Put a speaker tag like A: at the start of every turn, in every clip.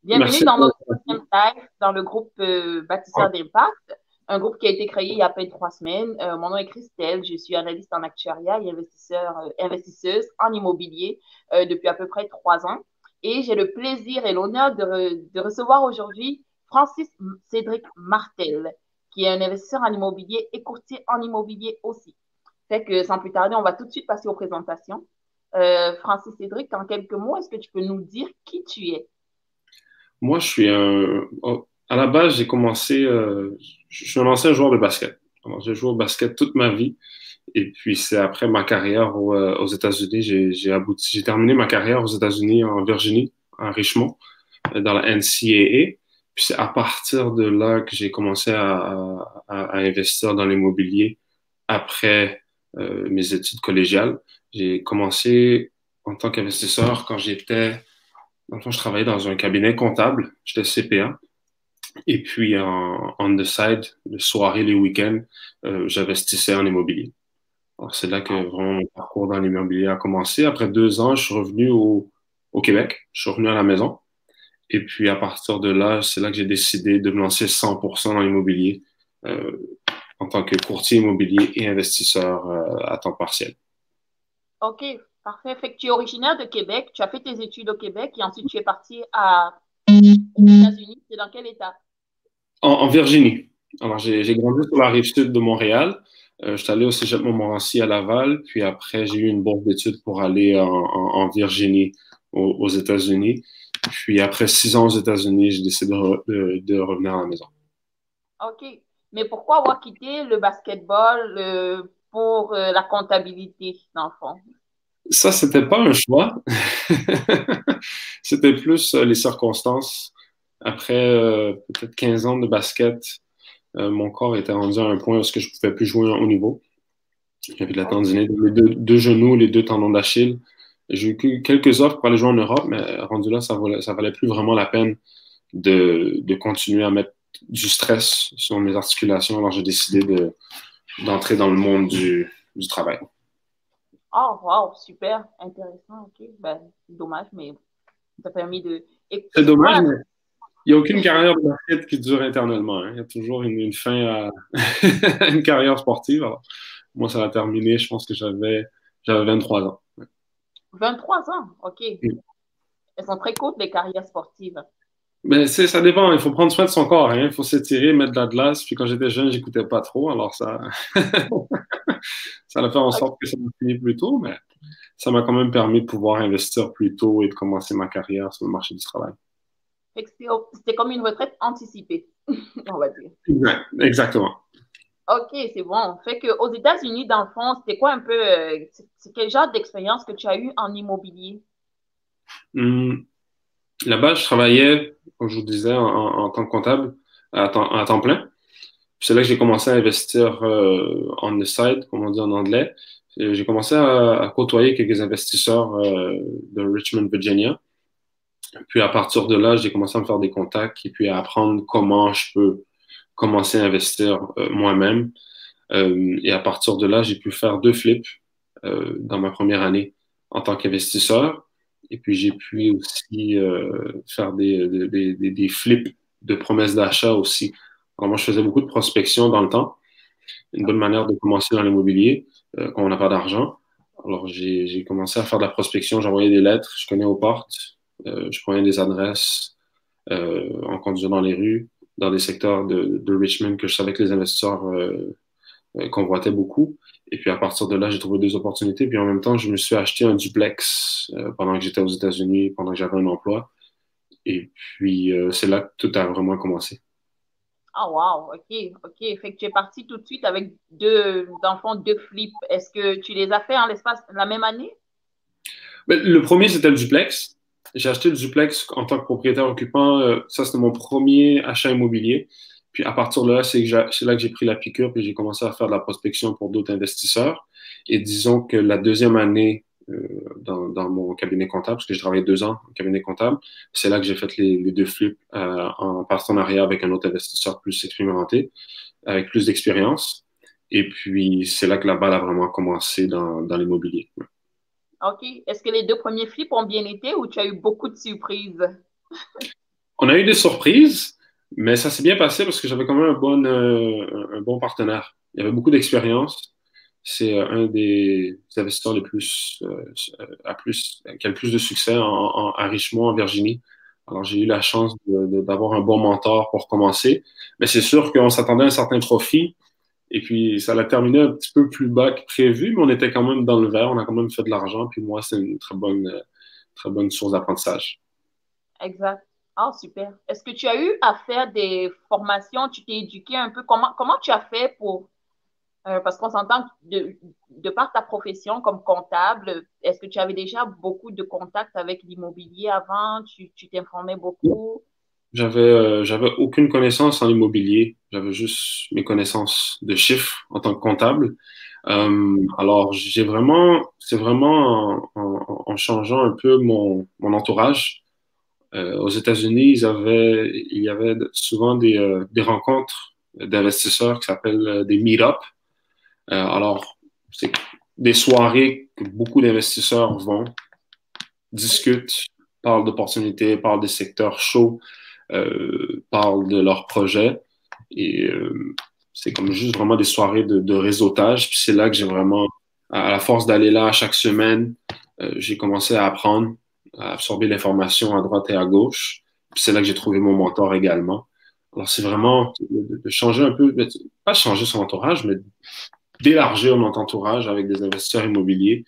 A: Bienvenue
B: Merci.
A: dans notre deuxième live dans le groupe Bâtisseur d'Impact, un groupe qui a été créé il y a à peine 3 semaines. Mon nom est Christelle, je suis analyste en actuariat et investisseuse en immobilier depuis à peu près 3 ans. Et j'ai le plaisir et l'honneur de recevoir aujourd'hui Francis Cédric Martel, qui est un investisseur en immobilier et courtier en immobilier aussi. Fait que sans plus tarder, on va tout de suite passer aux présentations. Francis Cédric, en quelques mots, est-ce que tu peux nous dire qui tu es?
B: Moi, je suis à la base, j'ai commencé, je suis un ancien joueur de basket. Alors, j'ai joué au basket toute ma vie. Et puis, c'est après ma carrière aux États-Unis, j'ai terminé ma carrière aux États-Unis, en Virginie, à Richmond, dans la NCAA. Puis, c'est à partir de là que j'ai commencé à investir dans l'immobilier après mes études collégiales. J'ai commencé en tant qu'investisseur quand dans le fond, je travaillais dans un cabinet comptable, j'étais CPA. Et puis, on the side, les soirées, les week-ends, j'investissais en immobilier. Alors, c'est là que vraiment mon parcours dans l'immobilier a commencé. Après 2 ans, je suis revenu au Québec. Je suis revenu à la maison. Et puis, à partir de là, c'est là que j'ai décidé de me lancer 100% dans l'immobilier euh, en tant que courtier immobilier et investisseur à temps partiel.
A: OK, parfait. Fait que tu es originaire de Québec, tu as fait tes études au Québec et ensuite tu es parti aux États-Unis. C'est dans quel état?
B: En Virginie. Alors, j'ai grandi sur la rive sud de Montréal. Je suis allé au Cégep Montmorency à Laval. Puis après, j'ai eu une bourse d'études pour aller en Virginie, aux États-Unis. Puis après 6 ans aux États-Unis, j'ai décidé de revenir à la maison.
A: OK. Mais pourquoi avoir quitté le basketball pour la comptabilité, dans le fond?
B: Ça, c'était pas un choix. C'était plus les circonstances. Après peut-être 15 ans de basket, mon corps était rendu à un point où ce que je pouvais plus jouer en haut niveau. J'avais de la
A: OK.
B: tendinite dans les deux genoux, les deux tendons d'Achille. J'ai eu quelques offres pour aller jouer en Europe, mais rendu là, ça valait plus vraiment la peine de continuer à mettre du stress sur mes articulations. Alors j'ai décidé d'entrer dans le monde du travail.
A: Oh, wow, super, intéressant. OK. Ben, dommage, mais ça a permis de. Et
B: C'est
A: c'est
B: dommage,
A: quoi?
B: mais il n'y a aucune carrière de basket qui dure éternellement, hein. Il y a toujours une fin à une carrière sportive. Alors, moi, ça a terminé, je pense que j'avais 23 ans.
A: 23 ans. OK. Elles sont très courtes, les carrières sportives.
B: Mais ça dépend, il faut prendre soin de son corps, hein. Il faut s'étirer, mettre de la glace. Puis quand j'étais jeune, j'écoutais pas trop, alors ça a fait en
A: OK.
B: sorte que ça m'a fini plus tôt, mais ça m'a quand même permis de pouvoir investir plus tôt et de commencer ma carrière sur le marché du travail.
A: Fait que c'était comme une retraite anticipée, on va dire.
B: Exactement.
A: OK, c'est bon. Fait que aux États-Unis, dans le fond, c'était quoi un peu, c'est quel genre d'expérience que tu as eu en immobilier?
B: Hum, Là-bas, je travaillais, comme je vous disais, en tant que comptable à temps plein. C'est là que j'ai commencé à investir on the side, comme on dit en anglais. J'ai commencé à côtoyer quelques investisseurs de Richmond, Virginia. Puis à partir de là, j'ai commencé à me faire des contacts et puis à apprendre comment je peux commencer à investir moi-même. Et à partir de là, j'ai pu faire 2 flips dans ma première année en tant qu'investisseur. Et puis j'ai pu aussi faire des flips de promesses d'achat aussi. Alors moi, je faisais beaucoup de prospection dans le temps, une bonne manière de commencer dans l'immobilier quand on n'a pas d'argent. Alors, j'ai commencé à faire de la prospection, j'envoyais des lettres, je connais aux portes, je prenais des adresses en conduisant dans les rues, dans des secteurs de Richmond que je savais que les investisseurs convoitaient beaucoup. Et puis, à partir de là, j'ai trouvé 2 opportunités. Puis, en même temps, je me suis acheté un duplex pendant que j'étais aux États-Unis, pendant que j'avais un emploi. Et puis, c'est là que tout a vraiment commencé.
A: Ah, wow, OK, OK. Fait que tu es parti tout de suite avec dans le fond, deux flips. Est-ce que tu les as fait en l'espace la même année?
B: Mais le premier, c'était le duplex. J'ai acheté le duplex en tant que propriétaire occupant. Ça, c'était mon premier achat immobilier. Puis à partir de là, c'est là que j'ai pris la piqûre, puis j'ai commencé à faire de la prospection pour d'autres investisseurs. Et disons que la deuxième année dans mon cabinet comptable, parce que j'ai travaillé 2 ans en cabinet comptable, c'est là que j'ai fait les 2 flips en partenariat avec un autre investisseur plus expérimenté, avec plus d'expérience. Et puis c'est là que la balle a vraiment commencé dans l'immobilier.
A: OK. Est-ce que les deux premiers flips ont bien été ou tu as eu beaucoup de surprises?
B: On a eu des surprises, mais ça s'est bien passé parce que j'avais quand même un bon partenaire. Il y avait beaucoup d'expérience. C'est un des investisseurs les plus, qui a le plus de succès à Richmond, en Virginie. Alors, j'ai eu la chance d'avoir un bon mentor pour commencer. Mais c'est sûr qu'on s'attendait à un certain profit. Et puis, ça l'a terminé un petit peu plus bas que prévu, mais on était quand même dans le vert. On a quand même fait de l'argent. Puis moi, c'est une très bonne source d'apprentissage.
A: Exact. Ah, super. Est-ce que tu as eu à faire des formations? Tu t'es éduqué un peu? Comment tu as fait pour... parce qu'on s'entend que de par ta profession comme comptable, est-ce que tu avais déjà beaucoup de contacts avec l'immobilier avant? Tu t'informais beaucoup?
B: J'avais aucune connaissance en immobilier. J'avais juste mes connaissances de chiffres en tant que comptable. Alors, c'est vraiment en changeant un peu mon entourage. Aux États-Unis, il y avait souvent des rencontres d'investisseurs qui s'appellent des meet-up. Alors, c'est des soirées que beaucoup d'investisseurs vont, discutent, parlent d'opportunités, parlent des secteurs chauds, parlent de leurs projets. Et c'est comme juste vraiment des soirées de réseautage. Puis c'est là que j'ai vraiment, à la force d'aller là chaque semaine, j'ai commencé à apprendre, à absorber l'information à droite et à gauche. Puis c'est là que j'ai trouvé mon mentor également. Alors c'est vraiment de changer un peu, pas changer son entourage, mais d'élargir notre entourage avec des investisseurs immobiliers,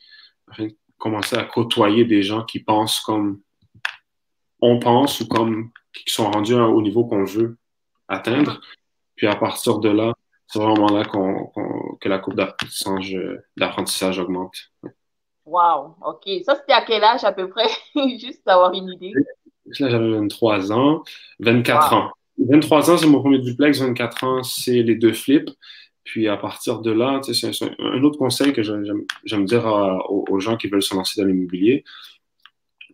B: afin de commencer à côtoyer des gens qui pensent comme on pense ou comme qui sont rendus au niveau qu'on veut atteindre. Puis à partir de là, c'est vraiment là que la courbe d'apprentissage augmente.
A: Wow, OK. Ça, c'était à quel âge à peu près? Juste avoir une idée.
B: Là, j'avais 23 ans, 24
A: Wow.
B: ans. 23 ans, c'est mon premier duplex, 24 ans, c'est les deux flips. Puis à partir de là, c'est un autre conseil que j'aime dire aux gens qui veulent se lancer dans l'immobilier.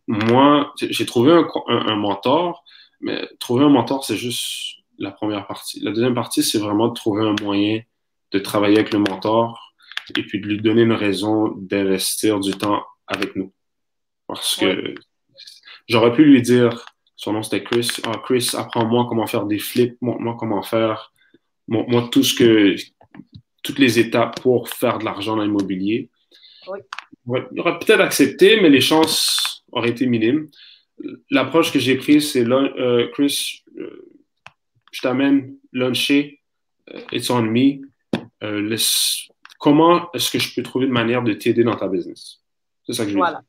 B: Moi, j'ai trouvé un mentor, mais trouver un mentor, c'est juste la première partie. La deuxième partie, c'est vraiment de trouver un moyen de travailler avec le mentor et puis de lui donner une raison d'investir du temps avec nous. Parce
A: Oui,
B: que j'aurais pu lui dire, son nom c'était Chris, ah, Chris, apprends-moi comment faire des flips, montre-moi comment faire, montre-moi toutes les étapes pour faire de l'argent dans l'immobilier.
A: oui.
B: Ouais, il aurait peut-être accepté, mais les chances auraient été minimes. L'approche que j'ai prise, c'est Chris, je t'amène luncher, it's on me. Comment est-ce que je peux trouver une manière de t'aider dans ta business? C'est ça que je lui ai dit.
A: Voilà.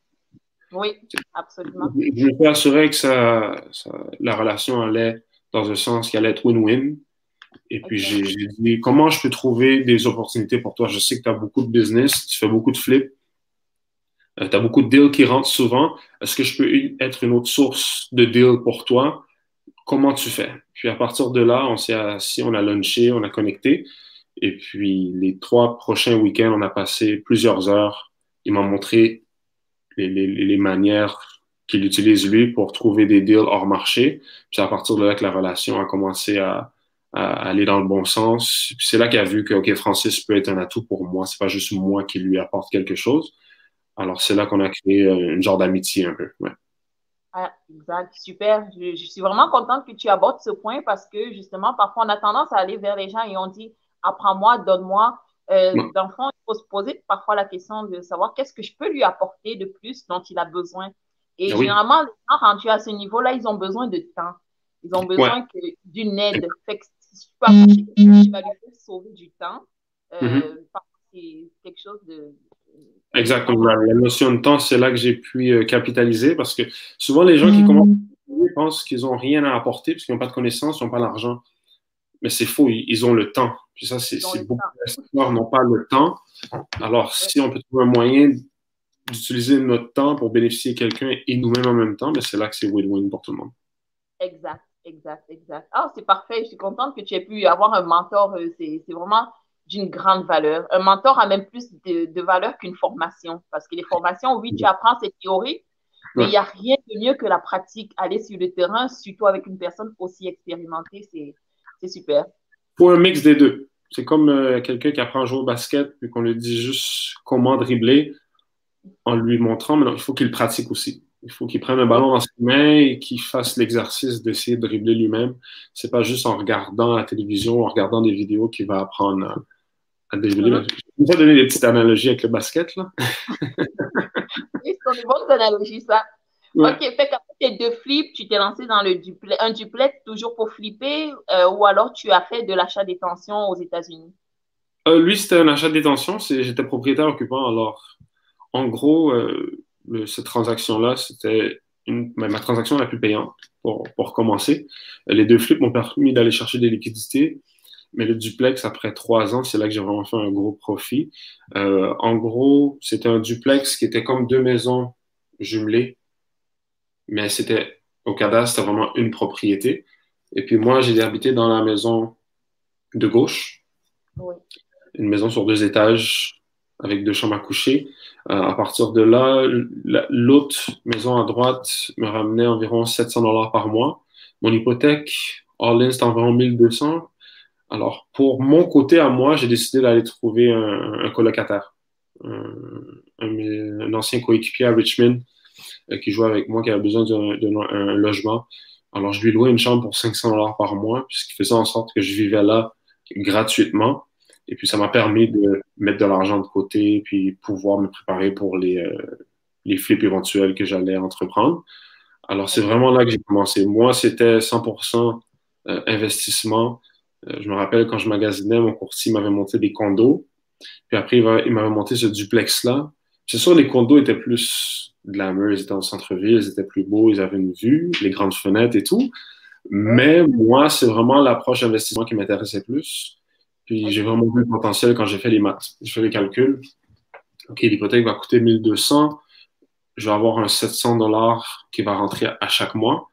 A: Oui, absolument.
B: Je me suis assuré que la relation allait dans un sens qui allait être win-win. Et puis,
A: Exact.
B: j'ai dit, comment je peux trouver des opportunités pour toi? Je sais que tu as beaucoup de business, tu fais beaucoup de flips, tu as beaucoup de deals qui rentrent souvent. Est-ce que je peux être une autre source de deals pour toi? Comment tu fais? Puis, à partir de là, on s'est assis, on a lunché, on a connecté. Et puis, les 3 prochains week-ends, on a passé plusieurs heures. Il m'a montré les manières qu'il utilise lui pour trouver des deals hors marché. Puis c'est à partir de là que la relation a commencé à aller dans le bon sens. Puis c'est là qu'il a vu que OK, Francis peut être un atout pour moi. C'est pas juste moi qui lui apporte quelque chose. Alors c'est là qu'on a créé une genre d'amitié un peu. Ouais.
A: Ah, exact. Super. Je suis vraiment contente que tu abordes ce point parce que justement, parfois, on a tendance à aller vers les gens et on dit, apprends-moi, donne-moi.
B: Ouais.
A: Dans le fond, il faut se poser parfois la question de savoir qu'est-ce que je peux lui apporter de plus dont il a besoin. Et
B: Ah oui.
A: généralement, les gens rendus à ce niveau-là, ils ont besoin de temps. Ils ont
B: Ouais.
A: besoin d'une aide. Fait que si tu peux apporter quelqu'un qui va lui faire sauver du temps,
B: Mhm.
A: parfois, c'est quelque chose de
B: Exactement.
A: vraiment...
B: La notion de temps, c'est là que j'ai pu capitaliser parce que souvent les gens qui commencent pensent qu'ils n'ont rien à apporter parce qu'ils n'ont pas de connaissances, ils n'ont pas d'argent. Mais c'est faux, ils ont le temps. Puis ça,
A: Ils ont le
B: c'est beaucoup
A: temps.
B: d'investisseurs n'ont pas le temps. Alors,
A: Ouais.
B: si on peut trouver un moyen d'utiliser notre temps pour bénéficier de quelqu'un et nous-mêmes en même temps, mais c'est là que c'est win-win pour tout le monde.
A: Exact, exact, exact. Ah, c'est parfait. Je suis contente que tu aies pu avoir un mentor. C'est vraiment d'une grande valeur. Un mentor a même plus de valeur qu'une formation. Parce que les formations, oui, tu apprends ces théories, mais il
B: Ouais.
A: n'y a rien de mieux que la pratique. Aller sur le terrain, surtout avec une personne aussi expérimentée, c'est super.
B: Faut un mix des deux. C'est comme quelqu'un qui apprend à jouer au basket, puis qu'on lui dit juste comment dribbler en lui montrant, mais non, il faut qu'il pratique aussi. Il faut qu'il prenne un ballon dans ses mains et qu'il fasse l'exercice d'essayer de dribbler lui-même. C'est pas juste en regardant la télévision, en regardant des vidéos qu'il va apprendre à dribbler.
A: Mhm.
B: Je vais donner des petites analogies avec le basket, là.
A: Oui, ce sont des bonnes analogies, ça.
B: Ouais.
A: Ok, fait qu'après tes deux flips, tu t'es lancé dans un duplex toujours pour flipper, ou alors tu as fait de l'achat détention aux États-Unis.
B: Lui, c'était un achat de détention. J'étais propriétaire occupant. Alors, en gros, cette transaction-là, c'était ma transaction la plus payante pour commencer. Les deux flips m'ont permis d'aller chercher des liquidités. Mais le duplex, après 3 ans, c'est là que j'ai vraiment fait un gros profit. En gros, c'était un duplex qui était comme deux maisons jumelées, mais c'était au cadastre, c'était vraiment une propriété. Et puis moi, j'ai habité dans la maison de gauche,
A: Oui.
B: une maison sur 2 étages avec 2 chambres à coucher. À partir de là, l'autre maison à droite me ramenait environ 700 dollars par mois. Mon hypothèque, all-in, c'était environ 1200. Alors, pour mon côté à moi, j'ai décidé d'aller trouver un colocataire, un ancien coéquipier à Richmond qui jouait avec moi, qui avait besoin d'un logement. Alors, je lui louais une chambre pour 500 dollars par mois, puis ce qui faisait en sorte que je vivais là gratuitement. Et puis, ça m'a permis de mettre de l'argent de côté, puis pouvoir me préparer pour les flips éventuels que j'allais entreprendre. Alors, c'est
A: Ok.
B: vraiment là que j'ai commencé. Moi, c'était 100% investissement. Je me rappelle quand je magasinais, mon courtier m'avait monté des condos. Puis après, il m'avait monté ce duplex-là. C'est sûr, les condos étaient plus glamour, ils étaient dans le centre-ville, ils étaient plus beaux, ils avaient une vue, les grandes fenêtres et tout.
A: Ouais.
B: Mais moi, c'est vraiment l'approche investissement qui m'intéressait plus. Puis j'ai
A: Ok.
B: vraiment vu le potentiel quand j'ai fait les maths. J'ai fait les calculs. OK, l'hypothèque va coûter 1200. Je vais avoir un 700 dollars qui va rentrer à chaque mois.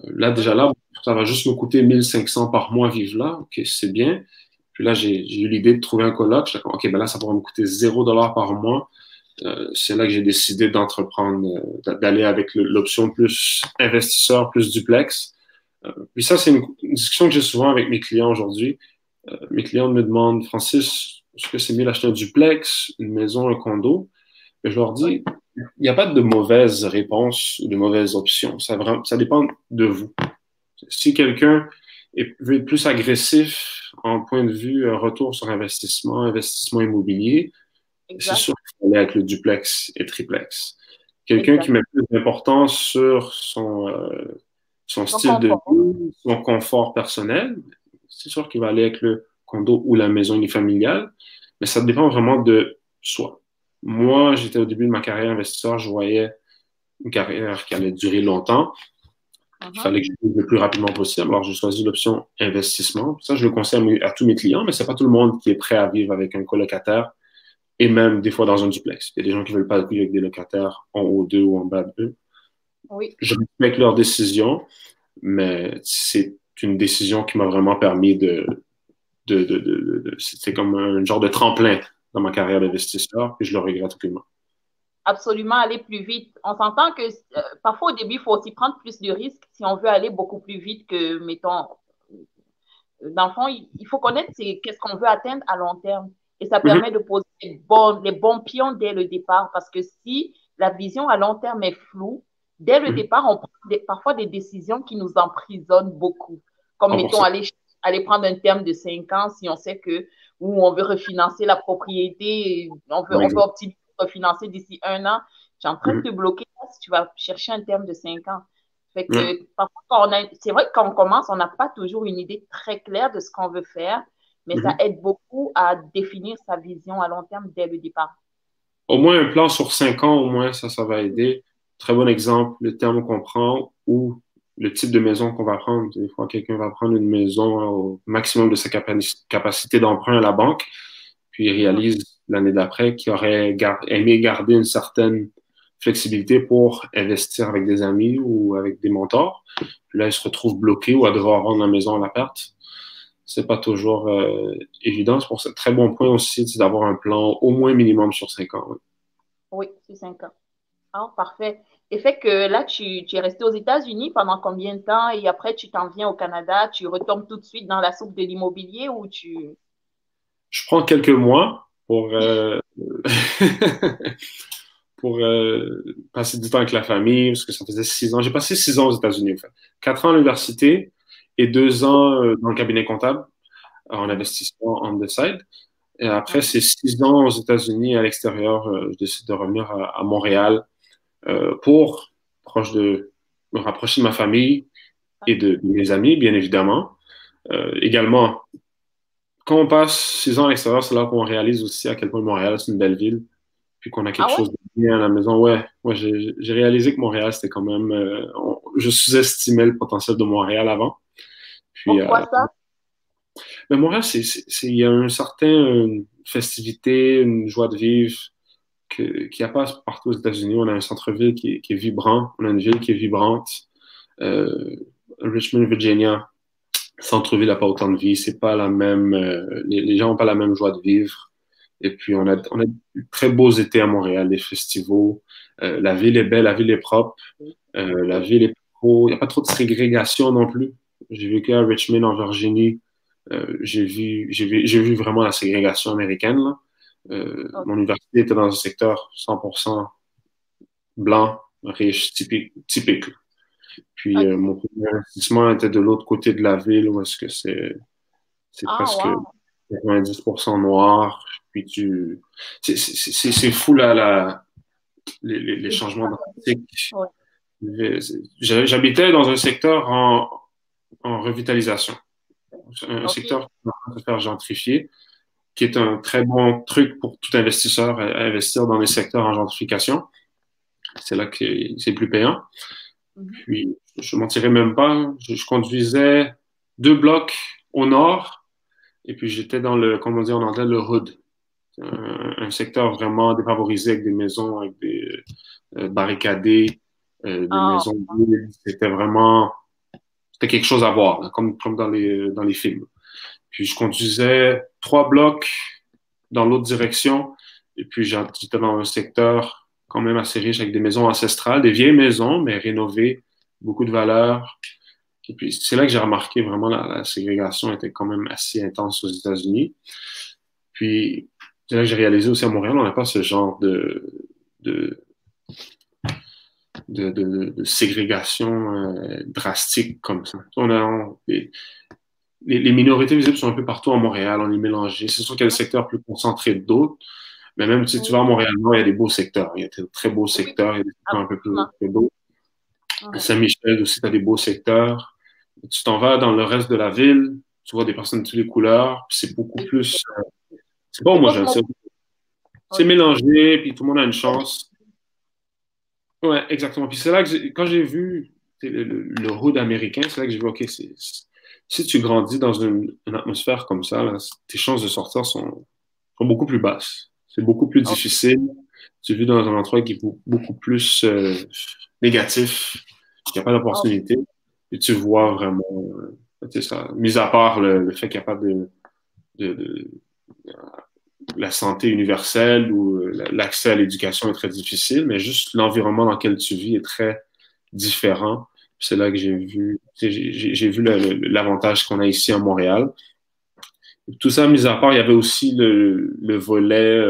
B: Là, déjà
A: Oui.
B: là, ça va juste me coûter 1500 par mois vivre là. OK, c'est bien. Puis là, j'ai eu l'idée de trouver un coloc. J'étais comme, OK, ben là, ça pourrait me coûter 0 dollar par mois. C'est là que j'ai décidé d'entreprendre, d'aller avec l'option plus investisseur, plus duplex. Puis ça, c'est une discussion que j'ai souvent avec mes clients aujourd'hui. Mes clients me demandent, Francis, est-ce que c'est mieux d'acheter un duplex, une maison, un condo? Et je leur
A: Oui.
B: dis, il n'y a pas de mauvaise réponse ou de mauvaise option. Ça dépend de vous. Si quelqu'un veut être plus agressif en point de vue retour sur investissement, investissement immobilier, c'est
A: Exact.
B: sûr qu'il faut aller avec le duplex et triplex. Quelqu'un qui
A: Exact.
B: met plus d'importance sur son
A: Ton
B: style de
A: confort.
B: vie, son confort personnel, c'est sûr qu'il va aller avec le condo ou la maison unifamiliale, mais ça dépend vraiment de soi. Moi, j'étais au début de ma carrière investisseur, je voyais une carrière qui allait durer longtemps. Il
A: Mhm.
B: fallait que je vive le plus rapidement possible. Alors, j'ai choisi l'option investissement. Ça, je le conseille à tous mes clients, mais c'est pas tout le monde qui est prêt à vivre avec un colocataire et même des fois dans un duplex. Il y a des gens qui veulent pas vivre avec des locataires en haut d'eux ou en bas d'eux.
A: Oui.
B: Je respecte leur décision, mais c'est une décision qui m'a vraiment permis c'est comme un genre de tremplin dans ma carrière d'investisseur, et je le regrette aucunement.
A: Absolument aller plus vite. On s'entend que parfois au début, il faut aussi prendre plus de risques si on veut aller beaucoup plus vite que, mettons, dans le fond, il faut connaître qu'est-ce qu'on veut atteindre à long terme. Et ça
B: Mhm,
A: permet de poser les bons pions dès le départ. Parce que si la vision à long terme est floue, dès le
B: mhm,
A: départ, on prend parfois des décisions qui nous emprisonnent beaucoup. Comme, mettons,
B: 100%.
A: aller prendre un terme de 5 ans si on sait que, ou on veut refinancer la propriété, on veut
B: Exact.
A: optimiser, refinancer d'ici 1 an. Tu es en train de
B: Mhm,
A: te bloquer si tu vas chercher un terme de 5 ans. Fait
B: ouais,
A: que parfois, c'est vrai que quand on commence, on n'a pas toujours une idée très claire de ce qu'on veut faire, mais ça
B: mhm.
A: aide beaucoup à définir sa vision à long terme dès le départ.
B: Au moins un plan sur 5 ans, au moins, ça va aider. Très bon exemple, le terme qu'on prend ou le type de maison qu'on va prendre. Des fois, quelqu'un va prendre une maison au maximum de sa capacité d'emprunt à la banque, puis il
A: Mhm.
B: réalise l'année d'après qu'il aurait aimé garder une certaine flexibilité pour investir avec des amis ou avec des mentors. Puis là, il se retrouve bloqué ou à devoir vendre la maison à la perte. C'est pas toujours évident. C'est pour ça, très bon point aussi, c'est d'avoir un plan au moins minimum sur 5 ans. Ouais.
A: Oui, c'est 5 ans. Ah, parfait. Et fait que là, tu es resté aux États-Unis pendant combien de temps et après, tu t'en viens au Canada, tu retombes tout de suite dans la soupe de l'immobilier ou tu...
B: Je prends quelques mois pour pour passer du temps avec la famille, parce que ça faisait 6 ans. J'ai passé 6 ans aux États-Unis, en fait. 4 ans à l'université et 2 ans dans le cabinet comptable en
A: Mhm.
B: investissement on the side. Et après
A: Mhm.
B: ces 6 ans aux États-Unis à l'extérieur, je décide de revenir à Montréal pour proche de me rapprocher de ma famille et de mes amis, bien évidemment. Également, quand on passe 6 ans à l'extérieur, c'est là qu'on réalise aussi à quel point Montréal, c'est une belle ville, puis qu'on a quelque
A: Ah ouais?
B: chose de bien à la maison. Ouais, moi, j'ai réalisé que Montréal, c'était quand même... je sous-estimais le potentiel de Montréal avant. Puis,
A: Pourquoi ça?
B: mais Montréal, il y a un certain festivité, une joie de vivre qu'il n'y a pas partout aux États-Unis. On a un centre-ville qui est vibrant, on a une ville qui est vibrante. Euh, Richmond, Virginia, centre-ville n'a pas autant de vie, c'est pas la même, les gens n'ont pas la même joie de vivre. Et puis
A: Ok.
B: on a de très beaux étés à Montréal, des festivals. La ville est belle, la ville est propre, la
A: Oui.
B: ville est trop, il n'y a pas trop de ségrégation non plus. J'ai vécu à Richmond en Virginie. J'ai vu vraiment la ségrégation américaine, là.
A: Ok.
B: Mon université était dans un secteur 100% blanc, riche, typique. Puis
A: Ok.
B: mon premier investissement était de l'autre côté de la ville, où est-ce que c'est
A: Ah,
B: presque
A: wow.
B: 90% noir. Puis c'est fou là, les
A: C'est
B: changements
A: différent.
B: dramatiques.
A: Oui.
B: J'habitais dans un secteur en revitalisation, un
A: Ok.
B: secteur qui est en train de se faire gentrifier, qui est un très bon truc pour tout investisseur à investir dans les secteurs en gentrification. C'est là que c'est plus payant.
A: Mhm.
B: Puis, je ne mentirais même pas, je conduisais 2 blocs au nord, et puis j'étais dans le, comment on dit en anglais, le hood. Un secteur vraiment défavorisé avec des maisons, avec des barricadées, des
A: Ah,
B: maisons vides. C'était quelque chose à voir, là, comme dans les films. Puis je conduisais 3 blocs dans l'autre direction. Et puis j'étais dans un secteur quand même assez riche avec des maisons ancestrales, des vieilles maisons, mais rénovées, beaucoup de valeur. Et puis c'est là que j'ai remarqué vraiment la ségrégation était quand même assez intense aux États-Unis. Puis c'est là que j'ai réalisé aussi à Montréal, on n'a pas ce genre de, de ségrégation drastique comme ça. Les minorités visibles sont un peu partout à Montréal, on est mélangé. C'est sûr qu'il y a des secteurs plus concentrés que d'autres, mais même si tu
A: oui.
B: vas à Montréal-Nord, il y a des beaux secteurs. Il y a de très beaux
A: Oui,
B: secteurs, il y a des secteurs un peu plus
A: absolument.
B: que d'autres.
A: Mhm.
B: Saint-Michel aussi, tu as des beaux secteurs. Tu t'en vas dans le reste de la ville, tu vois des personnes de toutes les couleurs, puis c'est beaucoup
A: Oui,
B: plus. C'est pas
A: c'est
B: homogène,
A: cosmopolite.
B: c'est
A: Oui.
B: mélangé, puis tout le monde a une chance. Ouais, exactement. Puis c'est là que quand j'ai vu le hood américain, c'est là que j'ai vu, OK, si tu grandis dans une atmosphère comme ça, là, tes chances de sortir sont beaucoup plus basses. C'est beaucoup plus
A: Oh,
B: difficile. Tu vis dans un endroit qui est beaucoup plus négatif. Il n'y a pas
A: oh,
B: d'opportunité. Et tu vois
A: oui.
B: vraiment, tu sais, ça, mis à part le fait qu'il n'y a pas de la santé universelle ou l'accès à l'éducation est très difficile, mais juste l'environnement dans lequel tu vis est très différent. C'est là que j'ai vu l'avantage qu'on a ici à Montréal. Tout ça mis à part, il y avait aussi le volet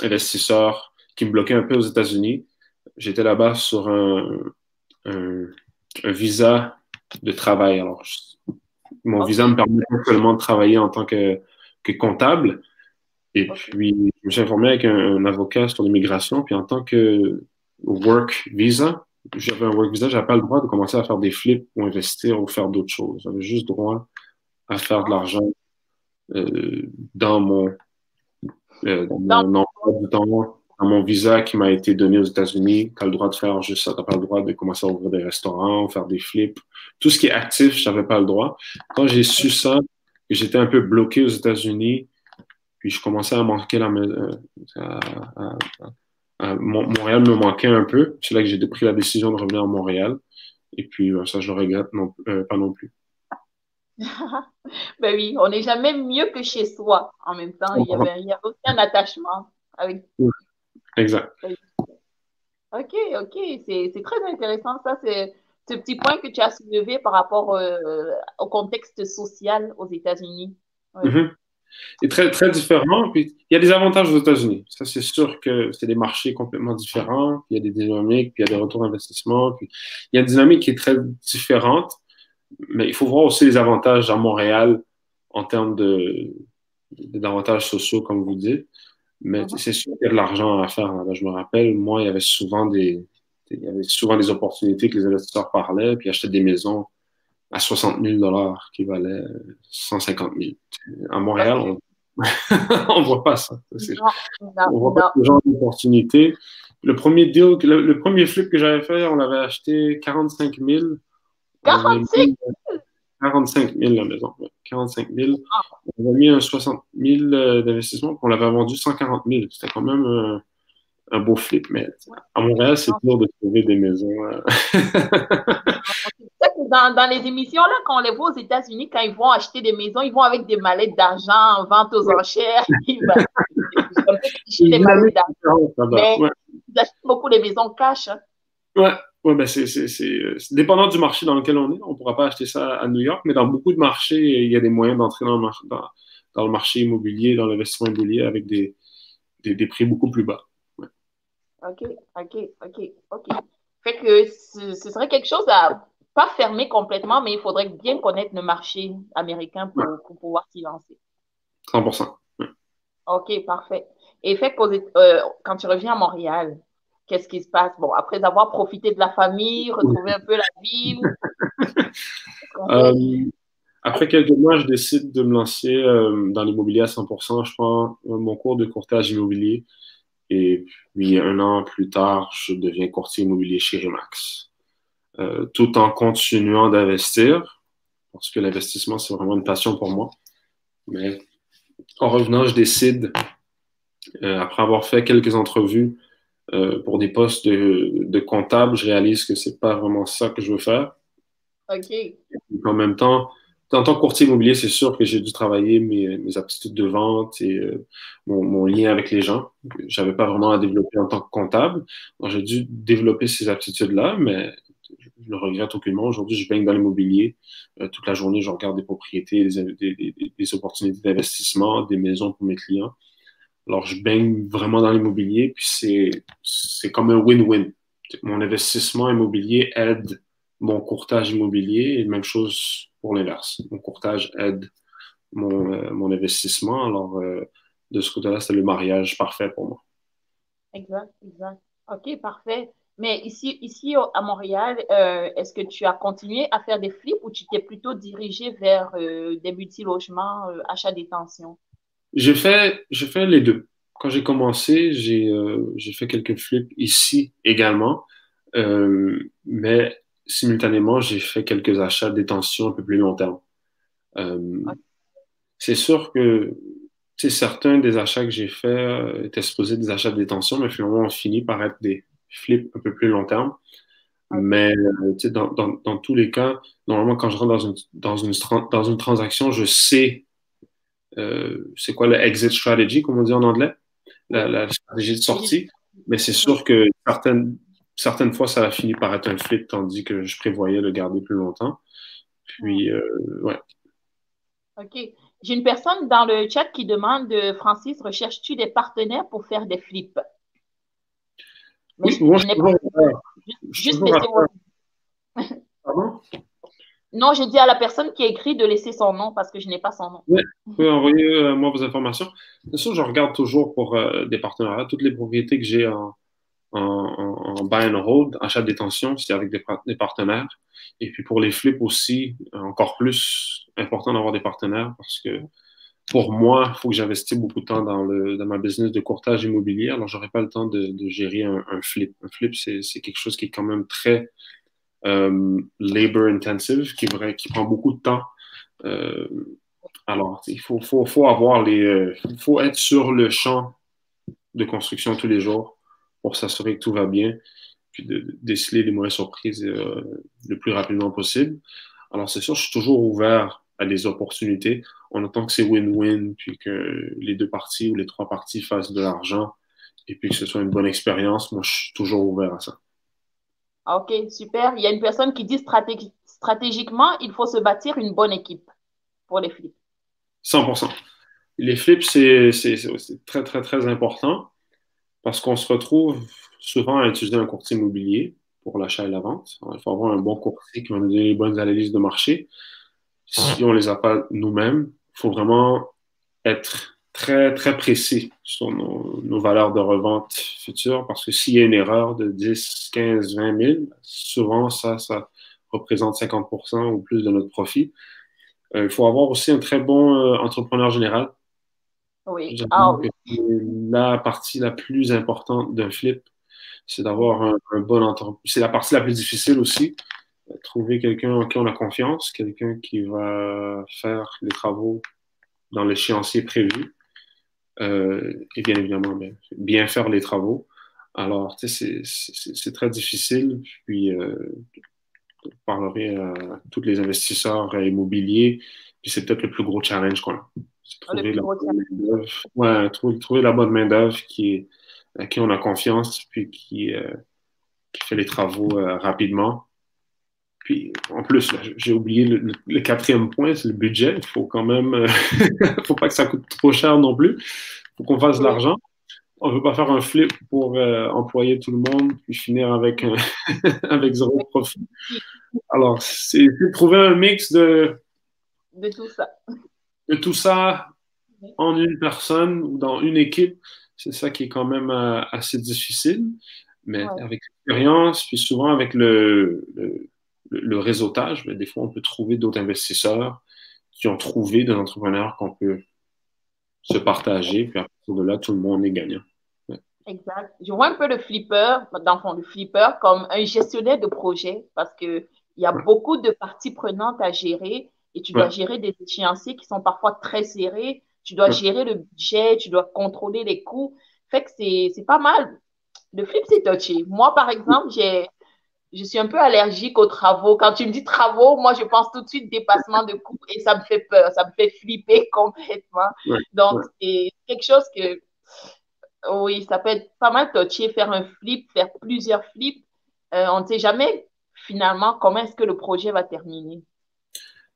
B: investisseur qui me bloquait un peu aux États-Unis. J'étais là-bas sur un, un visa de travail. Alors, mon
A: OK.
B: visa me permet non seulement de travailler en tant que comptable, et
A: OK.
B: puis je me suis informé avec un avocat sur l'immigration, puis en tant que work visa, j'avais un work visa, j'avais pas le droit de commencer à faire des flips ou investir ou faire d'autres choses. J'avais juste droit à faire de
A: Ah,
B: l'argent euh, dans mon dans
A: dans
B: mon emploi du temps, dans mon visa qui m'a été donné aux États-Unis, tu as le droit de faire juste ça. Tu n'as pas le droit de commencer à ouvrir des restaurants, faire des flips. Tout ce qui est actif, je n'avais pas le droit. Quand j'ai su ça, que j'étais un peu bloqué aux États-Unis, puis je commençais à manquer Montréal me manquait un peu. C'est là que j'ai pris la décision de revenir à Montréal. Et puis, ça, je le regrette pas non plus.
A: Ben oui, on n'est jamais mieux que chez soi. En même temps, il y avait aussi un attachement avec.
B: Exact.
A: OK, OK, c'est très intéressant ça, c'est ce petit point que tu as soulevé par rapport au contexte social aux États-Unis. Oui.
B: Mhm. est très, très différent. Puis, il y a des avantages aux États-Unis. Ça, c'est sûr que c'est des marchés complètement différents. Puis, il y a des dynamiques, puis il y a des retours d'investissement. Puis, il y a une dynamique qui est très différente. Mais il faut voir aussi les avantages à Montréal en termes d'avantages sociaux, comme vous dites. Mais
A: Mhm.
B: c'est sûr qu'il y a de l'argent à faire. Là, je me rappelle, moi, il y avait souvent des opportunités que les investisseurs parlaient, puis achetaient des maisons à 60 000 qui valaient 150 000. À Montréal,
A: OK.
B: on voit pas ça.
A: Non, non,
B: On voit pas
A: non.
B: ce genre d'opportunité. Le premier deal, le premier flip que j'avais fait, on l'avait acheté 45 000. On avait
A: 45.
B: mis 45 000 la maison. Ouais, 45 000.
A: Ah,
B: On avait mis un 60 000 d'investissement, puis on l'avait vendu 140 000. C'était quand même un beau flip. Mais
A: ouais.
B: à Montréal, c'est
A: Non,
B: dur de trouver des maisons.
A: c'est ça que dans les émissions, là, quand on les voit aux États-Unis, quand ils vont acheter des maisons, ils vont avec des mallettes d'argent, vente aux enchères. C'est un peu cliché,
B: Une
A: les mallettes
B: dynamique
A: d'argent.
B: différente là-bas.
A: Mais
B: Ouais.
A: ils achètent beaucoup les maisons cash, hein.
B: Ouais, ouais, ben c'est dépendant du marché dans lequel on est. On ne pourra pas acheter ça à New York, mais dans beaucoup de marchés, il y a des moyens d'entrer dans le marché immobilier, dans l'investissement immobilier avec des prix beaucoup plus bas. Ouais.
A: OK, OK, OK, OK. Fait que ce serait quelque chose à pas fermer complètement, mais il faudrait bien connaître le marché américain
B: Ouais,
A: pour pouvoir s'y lancer.
B: 100%. Ouais.
A: OK, parfait. Et fait que quand tu reviens à Montréal, qu'est-ce qui se passe? Bon, après avoir profité de la famille, retrouver un peu la ville, qu'est-ce qu'on fait?
B: Euh, Après quelques mois, je décide de me lancer dans l'immobilier à 100%. Je prends mon cours de courtage immobilier et puis un an plus tard, je deviens courtier immobilier chez Remax. Tout en continuant d'investir, parce que l'investissement, c'est vraiment une passion pour moi. Mais en revenant, je décide, après avoir fait quelques entrevues pour des postes de comptable, je réalise que c'est pas vraiment ça que je veux faire.
A: OK.
B: En même temps, en tant que courtier immobilier, c'est sûr que j'ai dû travailler mes aptitudes de vente et mon lien avec les gens. J'avais pas vraiment à développer en tant que comptable. Donc, j'ai dû développer ces aptitudes-là, mais je ne le regrette aucunement. Aujourd'hui, je baigne dans l'immobilier. Toute la journée, je regarde des propriétés, des opportunités d'investissement, des maisons pour mes clients. Alors, je baigne vraiment dans l'immobilier, puis c'est comme un win-win. Mon investissement immobilier aide mon courtage immobilier et même chose pour l'inverse. Mon courtage aide mon investissement. Alors, de ce côté-là, c'est le mariage parfait pour moi.
A: Exact, exact. OK, parfait. Mais ici à Montréal, est-ce que tu as continué à faire des flips ou tu t'es plutôt dirigé vers des multilogements, achat détention?
B: J'ai fait les deux. Quand j'ai commencé, j'ai fait quelques flips ici également, mais simultanément, j'ai fait quelques achats de détention un peu plus long terme. Euh, c'est sûr que certains des achats que j'ai faits étaient supposés être des achats de détention, mais finalement, on finit par être des flips un peu plus long terme.
A: OK.
B: Mais dans tous les cas, normalement, quand je rentre dans une transaction, je sais c'est quoi le exit strategy, comme on dit en anglais,
A: Oui.
B: la stratégie de
A: Et
B: sortie. Mais c'est
A: oui.
B: sûr que certaines fois, ça a fini par être un flip, tandis que je prévoyais le garder plus longtemps.
A: Hmm.
B: Puis, ouais.
A: OK. J'ai une personne dans le chat qui demande, Francis, recherches-tu des partenaires pour faire des flips? Mais
B: Oui, moi,
A: je n'ai pas.
B: je suis
A: Juste
B: toujours à
A: laisser
B: faire.
A: votre.
B: Pardon?
A: Non, j'ai dit à la personne qui a écrit de laisser son nom parce que je n'ai pas son nom.
B: Oui, vous pouvez envoyer moi vos informations. Bien sûr, je regarde toujours pour des partenariats. Toutes les propriétés que j'ai en buy and hold, achat de détention, c'est avec des partenaires. Et puis pour les flips aussi, encore plus important d'avoir des partenaires parce que pour moi, il faut que j'investisse beaucoup de temps dans ma business de courtage immobilier. Alors, j'aurais pas le temps de gérer un flip. Un flip, c'est quelque chose qui est quand même très labor intensive, qui prend beaucoup de temps. Euh, alors, faut avoir faut être sur le champ de construction tous les jours pour s'assurer que tout va bien, puis de déceler les mauvaises surprises le plus rapidement possible. Alors, c'est sûr, je suis toujours ouvert à des opportunités, en autant que c'est win-win, puis que les deux parties ou les trois parties fassent de l'argent, et puis que ce soit une bonne expérience. Moi, je suis toujours ouvert à ça.
A: OK, super. Il y a une personne qui dit stratégiquement, il faut se bâtir une bonne équipe pour les flips.
B: 100%. Les flips, c'est très, très, très important parce qu'on se retrouve souvent à utiliser un courtier immobilier pour l'achat et la vente. Alors, il faut avoir un bon courtier qui va nous donner les bonnes analyses de marché. Si on les a pas nous-mêmes, il faut vraiment être très, très précis sur nos valeurs de revente futures parce que s'il y a une erreur de 10, 15, 20 000, souvent ça représente 50% ou plus de notre profit. Il faut avoir aussi un très bon entrepreneur général.
A: Oui. Ah
B: J'avoue
A: oui.
B: que c'est la partie la plus importante d'un flip, c'est d'avoir un bon entrepreneur. C'est la partie la plus difficile aussi, trouver quelqu'un en qui on a confiance, quelqu'un qui va faire les travaux dans l'échéancier prévu. Et bien évidemment, bien faire les travaux. Alors, tu sais, c'est très difficile. Puis, je parlerai à tous les investisseurs immobiliers. Puis, c'est peut-être le plus gros challenge qu'on a. C'est
A: Le
B: trouver
A: plus
B: la
A: gros
B: bonne
A: challenge.
B: main-d'œuvre. Ouais, trouver la bonne main-d'œuvre à qui on a confiance, puis qui fait les travaux rapidement. Puis, en plus, là, j'ai oublié le quatrième point, c'est le budget. Il faut quand même, faut pas que ça coûte trop cher non plus. Il faut qu'on fasse de
A: Oui.
B: l'argent. On veut pas faire un flip pour employer tout le monde puis finir avec, avec zéro profit. Alors, c'est trouver un mix
A: De tout ça.
B: de tout ça en une personne ou dans une équipe. C'est ça qui est quand même assez difficile. Mais
A: Ouais.
B: avec l'expérience, puis souvent avec le réseautage, mais des fois, on peut trouver d'autres investisseurs qui ont trouvé des entrepreneurs qu'on peut se partager. Puis à partir de là, tout le monde est gagnant. Ouais.
A: Exact. Je vois un peu le flipper, dans le fond, le flipper comme un gestionnaire de projet parce que il y a
B: Ouais.
A: beaucoup de parties prenantes à gérer et tu dois
B: Ouais.
A: gérer des échéanciers qui sont parfois très serrés. Tu dois
B: Ouais.
A: gérer le budget, tu dois contrôler les coûts. Fait que c'est pas mal. Le flip, c'est touché. Moi, par exemple, je suis un peu allergique aux travaux. Quand tu me dis travaux, moi, je pense tout de suite dépassement de coûts et ça me fait peur, ça me fait flipper complètement.
B: Ouais.
A: Donc,
B: Ouais.
A: c'est quelque chose que oui, ça peut être pas mal touché, faire un flip, faire plusieurs flips. On ne sait jamais finalement comment est-ce que le projet va terminer.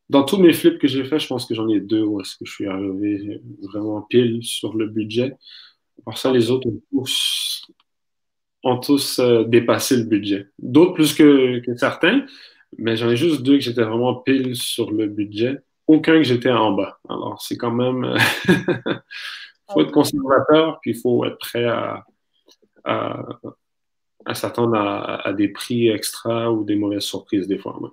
B: Dans tous mes flips que j'ai fait, je pense que j'en ai deux où est-ce que je suis arrivé vraiment pile sur le budget. Pour ça, les
A: OK.
B: autres ont tous dépassé le budget. D'autres plus que certains, mais j'en ai juste deux que j'étais vraiment pile sur le budget. Aucun que j'étais en bas. Alors, c'est quand même... faut être
A: OK.
B: conservateur, puis il faut être prêt à, à s'attendre à des prix extra ou des mauvaises surprises des fois. Ouais.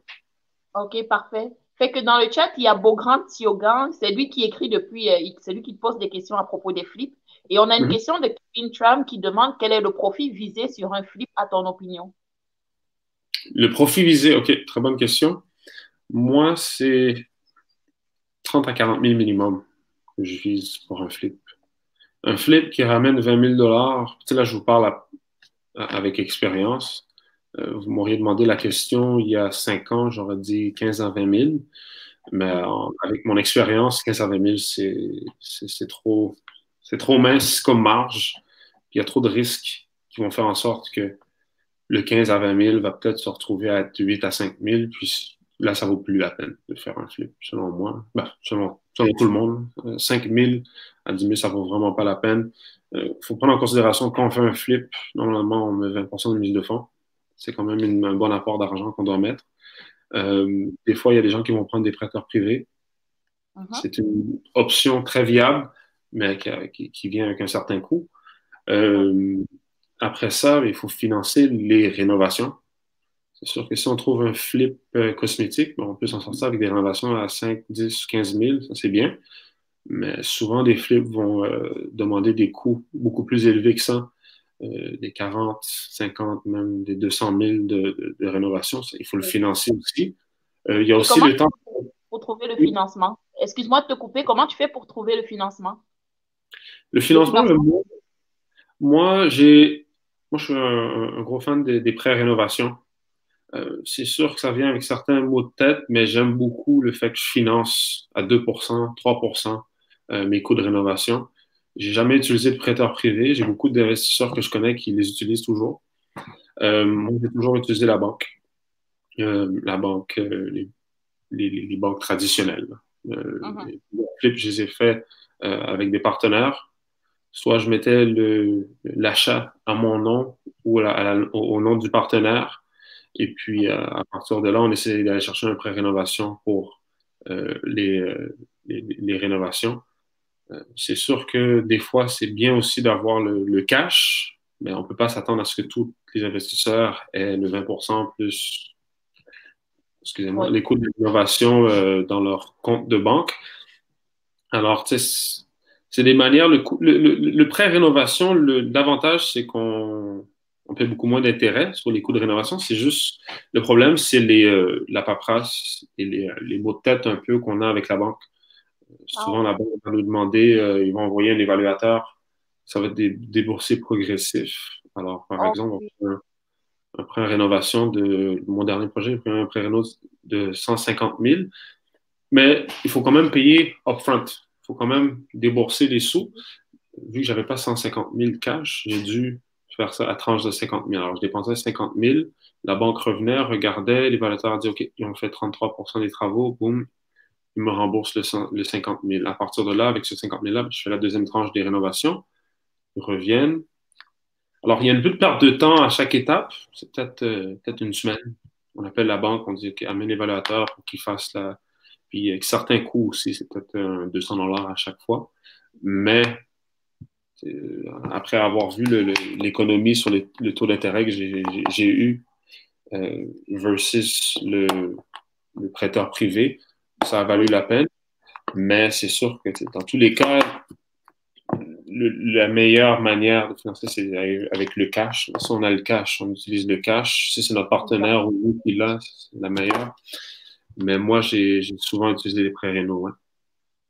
A: OK, parfait. Fait que dans le chat, il y a Beaugrand Tiogan. C'est lui qui écrit depuis, c'est lui qui te pose des questions à propos des flips. Et on a une
B: Mhm.
A: question de Kevin Tram qui demande quel est le profit visé sur un flip à ton opinion.
B: Le profit visé, OK, très bonne question. Moi, c'est 30 à 40 000 minimum que je vise pour un flip. Un flip qui ramène 20 000 dollars. Tu sais, là, je vous parle avec expérience. Vous m'auriez demandé la question il y a 5 ans, j'aurais dit 15 à 20 000. Mais avec mon expérience, 15 à 20 000, c'est trop mince comme marge. Puis il y a trop de risques qui vont faire en sorte que le 15 à 20 000 va peut-être se retrouver à être 8 à 5 000. Puis là, ça vaut plus la peine de faire un flip, selon moi. Ben, selon tout le monde. 5 000 à 10 000, ça vaut vraiment pas la peine. Il faut prendre en considération quand on fait un flip, normalement, on met 20% de mise de fonds. C'est quand même un bon apport d'argent qu'on doit mettre. Des fois, il y a des gens qui vont prendre des prêteurs privés.
A: Mhm.
B: C'est une option très viable, mais qui vient avec un certain coût.
A: Oui.
B: Euh, Après ça, il faut financer les rénovations. C'est sûr que si on trouve un flip cosmétique, on peut s'en sortir avec des rénovations à 5, 10, 15 000, ça c'est bien. Mais souvent, des flips vont demander des coûts beaucoup plus élevés que ça, des 40, 50, même des 200 000 de rénovation. Il faut le
A: Oui.
B: financer aussi. Il y a
A: Et
B: aussi
A: comment
B: le
A: tu
B: temps.
A: fais pour trouver le financement? Excuse-moi de te couper. Comment tu fais pour trouver le financement?
B: Le
A: Le
B: financement,
A: financement.
B: moi, moi, je suis un gros fan des prêts rénovation. C'est sûr que ça vient avec certains maux de tête, mais j'aime beaucoup le fait que je finance à 2%, 3% mes coûts de rénovation. J'ai jamais utilisé de prêteur privé. J'ai beaucoup d'investisseurs que je connais qui les utilisent toujours. Moi, j'ai toujours utilisé la banque, les banques traditionnelles, là.
A: Mhm.
B: Les flips, je les ai faits avec des partenaires. Soit je mettais l'achat à mon nom ou au nom du partenaire. Et puis, à partir de là, on essayait d'aller chercher un prêt rénovation pour les rénovations. C'est sûr que des fois, c'est bien aussi d'avoir le cash, mais on ne peut pas s'attendre à ce que tous les investisseurs aient le 20% plus, excusez-moi,
A: Oui.
B: les coûts de rénovation dans leur compte de banque. Alors, tu sais, c'est des manières, le prêt rénovation, l'avantage, c'est qu'on paie beaucoup moins d'intérêt sur les coûts de rénovation. C'est juste, le problème, c'est la paperasse et les maux de tête un peu qu'on a avec la banque.
A: Ah
B: Souvent, la
A: oui.
B: banque va nous demander, ils vont envoyer un évaluateur, ça va être des boursiers progressifs. Alors, par exemple,
A: Ok.
B: un prêt en rénovation de mon dernier projet, j'ai pris un prêt réno de 150 000, mais il faut quand même payer upfront. Il faut quand même débourser les sous. Vu que j'avais pas 150 000 cash, j'ai dû faire ça à tranche de 50 000. Alors, je dépensais 50 000, la banque revenait, regardait, l'évaluateur a dit, OK, ils ont fait 33% des travaux, boum, il me rembourse le 50 000. À partir de là, avec ce 50 000-là, je fais la deuxième tranche des rénovations. Ils reviennent. Alors, il y a une petite perte de temps à chaque étape. C'est peut-être une semaine. On appelle la banque, on dit, OK, amène l'évaluateur pour qu'il fasse la. Puis, avec certains coûts aussi, c'est peut-être 200 $ à chaque fois. Mais après avoir vu l'économie sur le taux d'intérêt que j'ai eu versus le prêteur privé, ça a valu
A: Oui.
B: la peine. Mais c'est sûr que dans tous les cas, la meilleure manière de financer, c'est avec le cash. Si on a le cash, on utilise le cash. Si c'est notre partenaire ou nous qui l'a, c'est la meilleure. Mais moi, j'ai souvent utilisé les prêts rénaux. Ouais.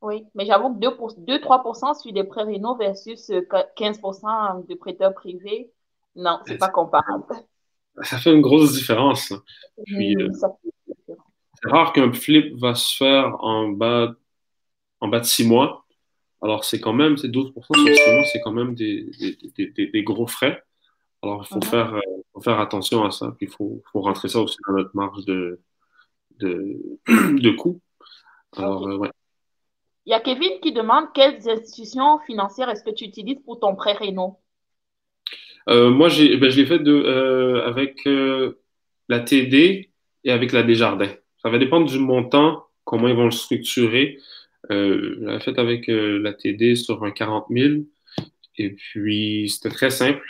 A: Oui, mais j'avoue que 2-3% sur des prêts rénaux versus 15% de prêteurs privés, non, c'est pas comparable.
B: Ça fait une grosse différence. Hein. Puis,
A: Ça fait différent.
B: c'est rare qu'un flip va se faire en bas de 6 mois. Alors, c'est quand même, c'est 12% sur 6 mois, c'est quand même des gros frais. Alors,
A: Mhm.
B: faut faire attention à ça. Puis, faut rentrer ça aussi dans notre marge de, de coût.
A: OK.
B: Alors, ouais.
A: Il y a Kevin qui demande quelles institutions financières est-ce que tu utilises pour ton prêt réno?
B: Moi, je l'ai fait avec la TD et avec la Desjardins. Ça va dépendre du montant, comment ils vont le structurer. Je l'avais fait avec la TD sur un 40 000. Et puis, c'était très simple.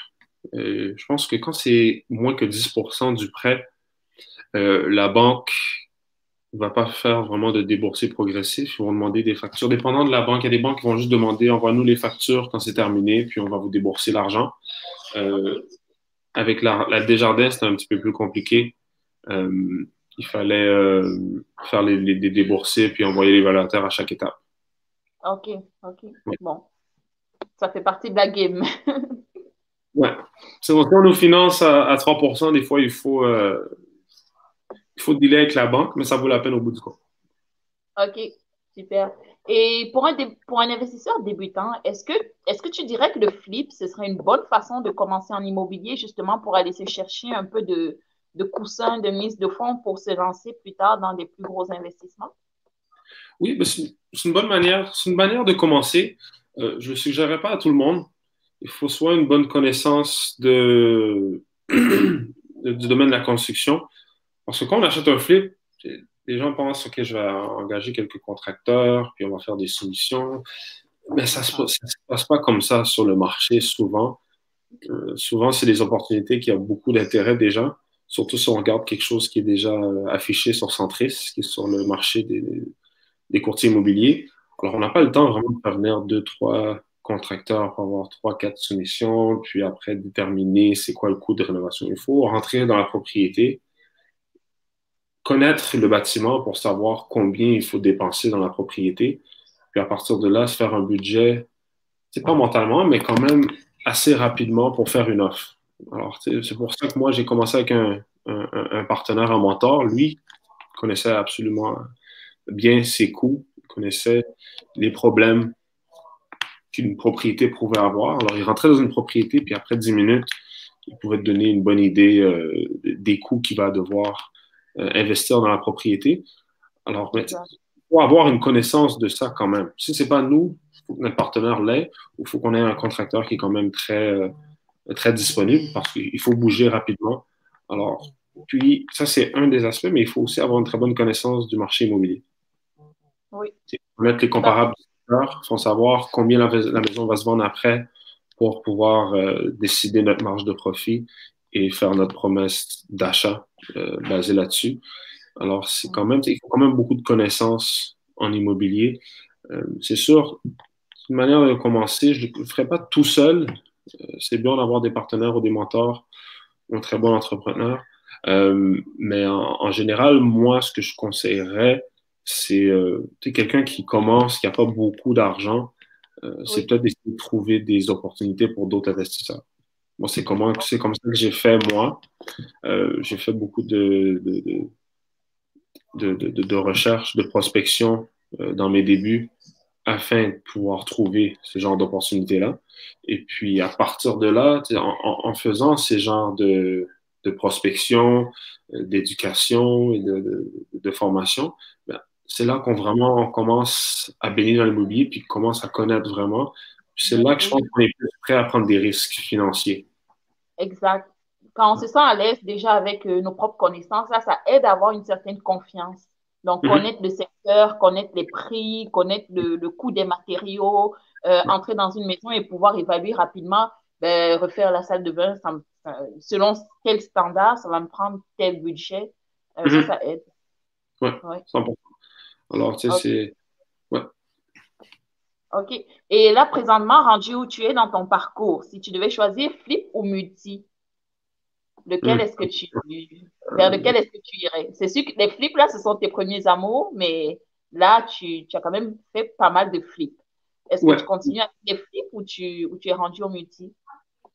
B: Je pense que quand c'est moins que 10% du prêt, la banque ne va pas faire vraiment de déboursés progressifs. Ils vont demander des factures. Dépendant de la banque, il y a des banques qui vont juste demander, envoie-nous les factures quand c'est terminé, puis on va vous débourser l'argent.
A: OK.
B: Euh, Avec la Desjardins, c'était un petit peu plus compliqué. Euh, il fallait faire les déboursés puis envoyer les valutateurs à chaque étape.
A: OK. OK.
B: Ouais.
A: Bon, ça fait partie de la game.
B: Ouais. C'est bon, si on nous finance à 3%, des fois, il faut dealer avec la banque, mais ça vaut la peine au bout du compte.
A: OK, super. Et pour un investisseur débutant, est-ce que tu dirais que le flip, ce serait une bonne façon de commencer en immobilier, justement pour aller se chercher un peu de coussin, de mise de fonds pour se lancer plus tard dans des plus gros investissements?
B: Oui, mais c'est une bonne manière, c'est une manière de commencer. Je ne le suggérerais pas à tout le monde. Il faut soit une bonne connaissance du domaine de la construction. Parce que quand on achète un flip, les gens pensent, OK, je vais engager quelques contracteurs, puis on va faire des soumissions. Mais ça se passe pas comme ça sur le marché souvent. Souvent, c'est des opportunités qui ont beaucoup d'intérêt déjà, surtout si on regarde quelque chose qui est déjà affiché sur Centris, qui est sur le marché des courtiers immobiliers. Alors, on n'a pas le temps vraiment de faire venir deux, trois contracteurs pour avoir trois, quatre soumissions, puis après déterminer c'est quoi le coût de rénovation. Il faut rentrer dans la propriété, connaître le bâtiment pour savoir combien il faut dépenser dans la propriété, puis à partir de là, se faire un budget, c'est pas mentalement, mais quand même assez rapidement pour faire une offre. Alors, c'est pour ça que moi, j'ai commencé avec un partenaire, un mentor. Lui connaissait absolument bien ses coûts, il connaissait les problèmes qu'une propriété pouvait avoir. Alors, il rentrait dans une propriété, puis après 10 minutes, il pouvait te donner une bonne idée des coûts qu'il va devoir investir dans la propriété. Alors, mais,
A: Exact.
B: faut avoir une connaissance de ça quand même. Si c'est pas nous, il faut que notre partenaire l'ait, ou il faut qu'on ait un contracteur qui est quand même très disponible parce qu'il faut bouger rapidement. Alors, puis, ça, c'est un des aspects, mais il faut aussi avoir une très bonne connaissance du marché immobilier.
A: Oui,
B: Mettre les
A: tout à
B: comparables, il faut savoir combien la maison va se vendre après pour pouvoir décider notre marge de profit et faire notre promesse d'achat basée là-dessus. Alors, il faut quand même beaucoup de connaissances en immobilier. C'est sûr, une manière de commencer, je ne le ferai pas tout seul. C'est bien d'avoir des partenaires ou des mentors, un très bon entrepreneur. Mais en général, moi, ce que je conseillerais, c'est quelqu'un qui commence, qui n'a pas beaucoup d'argent, c'est
A: oui.
B: peut-être d'essayer de trouver des opportunités pour d'autres investisseurs. Moi, c'est comme ça que j'ai fait, moi. J'ai fait beaucoup de recherche, de prospection dans mes débuts afin de pouvoir trouver ce genre d'opportunités-là. Et puis, à partir de là, en faisant ces genres de prospection, d'éducation et de formation, ben, c'est là qu'on vraiment on commence à baigner dans l'immobilier puis qu'on commence à connaître vraiment. Puis c'est là que je pense
A: Oui,
B: qu'on est plus prêt à prendre des risques financiers.
A: exact. Quand on se sent à l'aise déjà avec nos propres connaissances, là, ça aide à avoir une certaine confiance. Donc,
B: Mhm.
A: connaître le secteur, connaître les prix, connaître le coût des matériaux, entrer dans une maison et pouvoir évaluer rapidement, ben, refaire la salle de bain, selon quel standard, ça va me prendre tel budget.
B: Mhm.
A: Ça aide.
B: Ouais,
A: Ouais.
B: 100%. Alors, tu sais,
A: OK.
B: ouais.
A: OK. Et là, présentement, rendu où tu es dans ton parcours, si tu devais choisir flip ou multi, lequel
B: Hmm.
A: est-ce que vers lequel est-ce que tu irais? C'est sûr que les flips, là, ce sont tes premiers amours, mais là, tu as quand même fait pas mal de flips. Est-ce que tu
B: Ouais.
A: continues avec les flips ou tu es rendu au multi?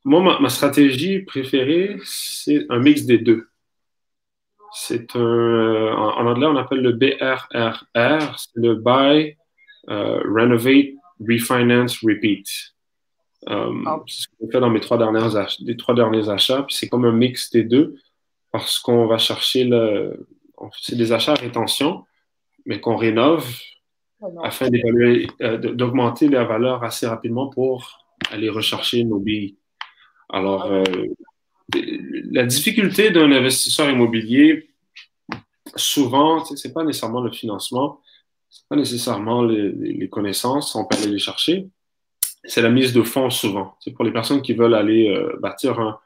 B: Moi, ma stratégie préférée, c'est un mix des deux. En anglais, on appelle le BRRR, c'est le Buy, Renovate, Refinance, Repeat.
A: Oh,
B: C'est ce que j'ai fait dans les 3 derniers achats, puis c'est comme un mix des deux, parce qu'on va chercher c'est des achats à rétention, mais qu'on rénove
A: oh non.
B: afin d'augmenter la valeur assez rapidement pour aller rechercher nos billes. Alors,
A: OK.
B: la difficulté d'un investisseur immobilier, souvent, tu sais, c'est pas nécessairement le financement, c'est pas nécessairement les connaissances, on peut aller les chercher, c'est la mise de fonds souvent. C'est pour les personnes qui veulent aller bâtir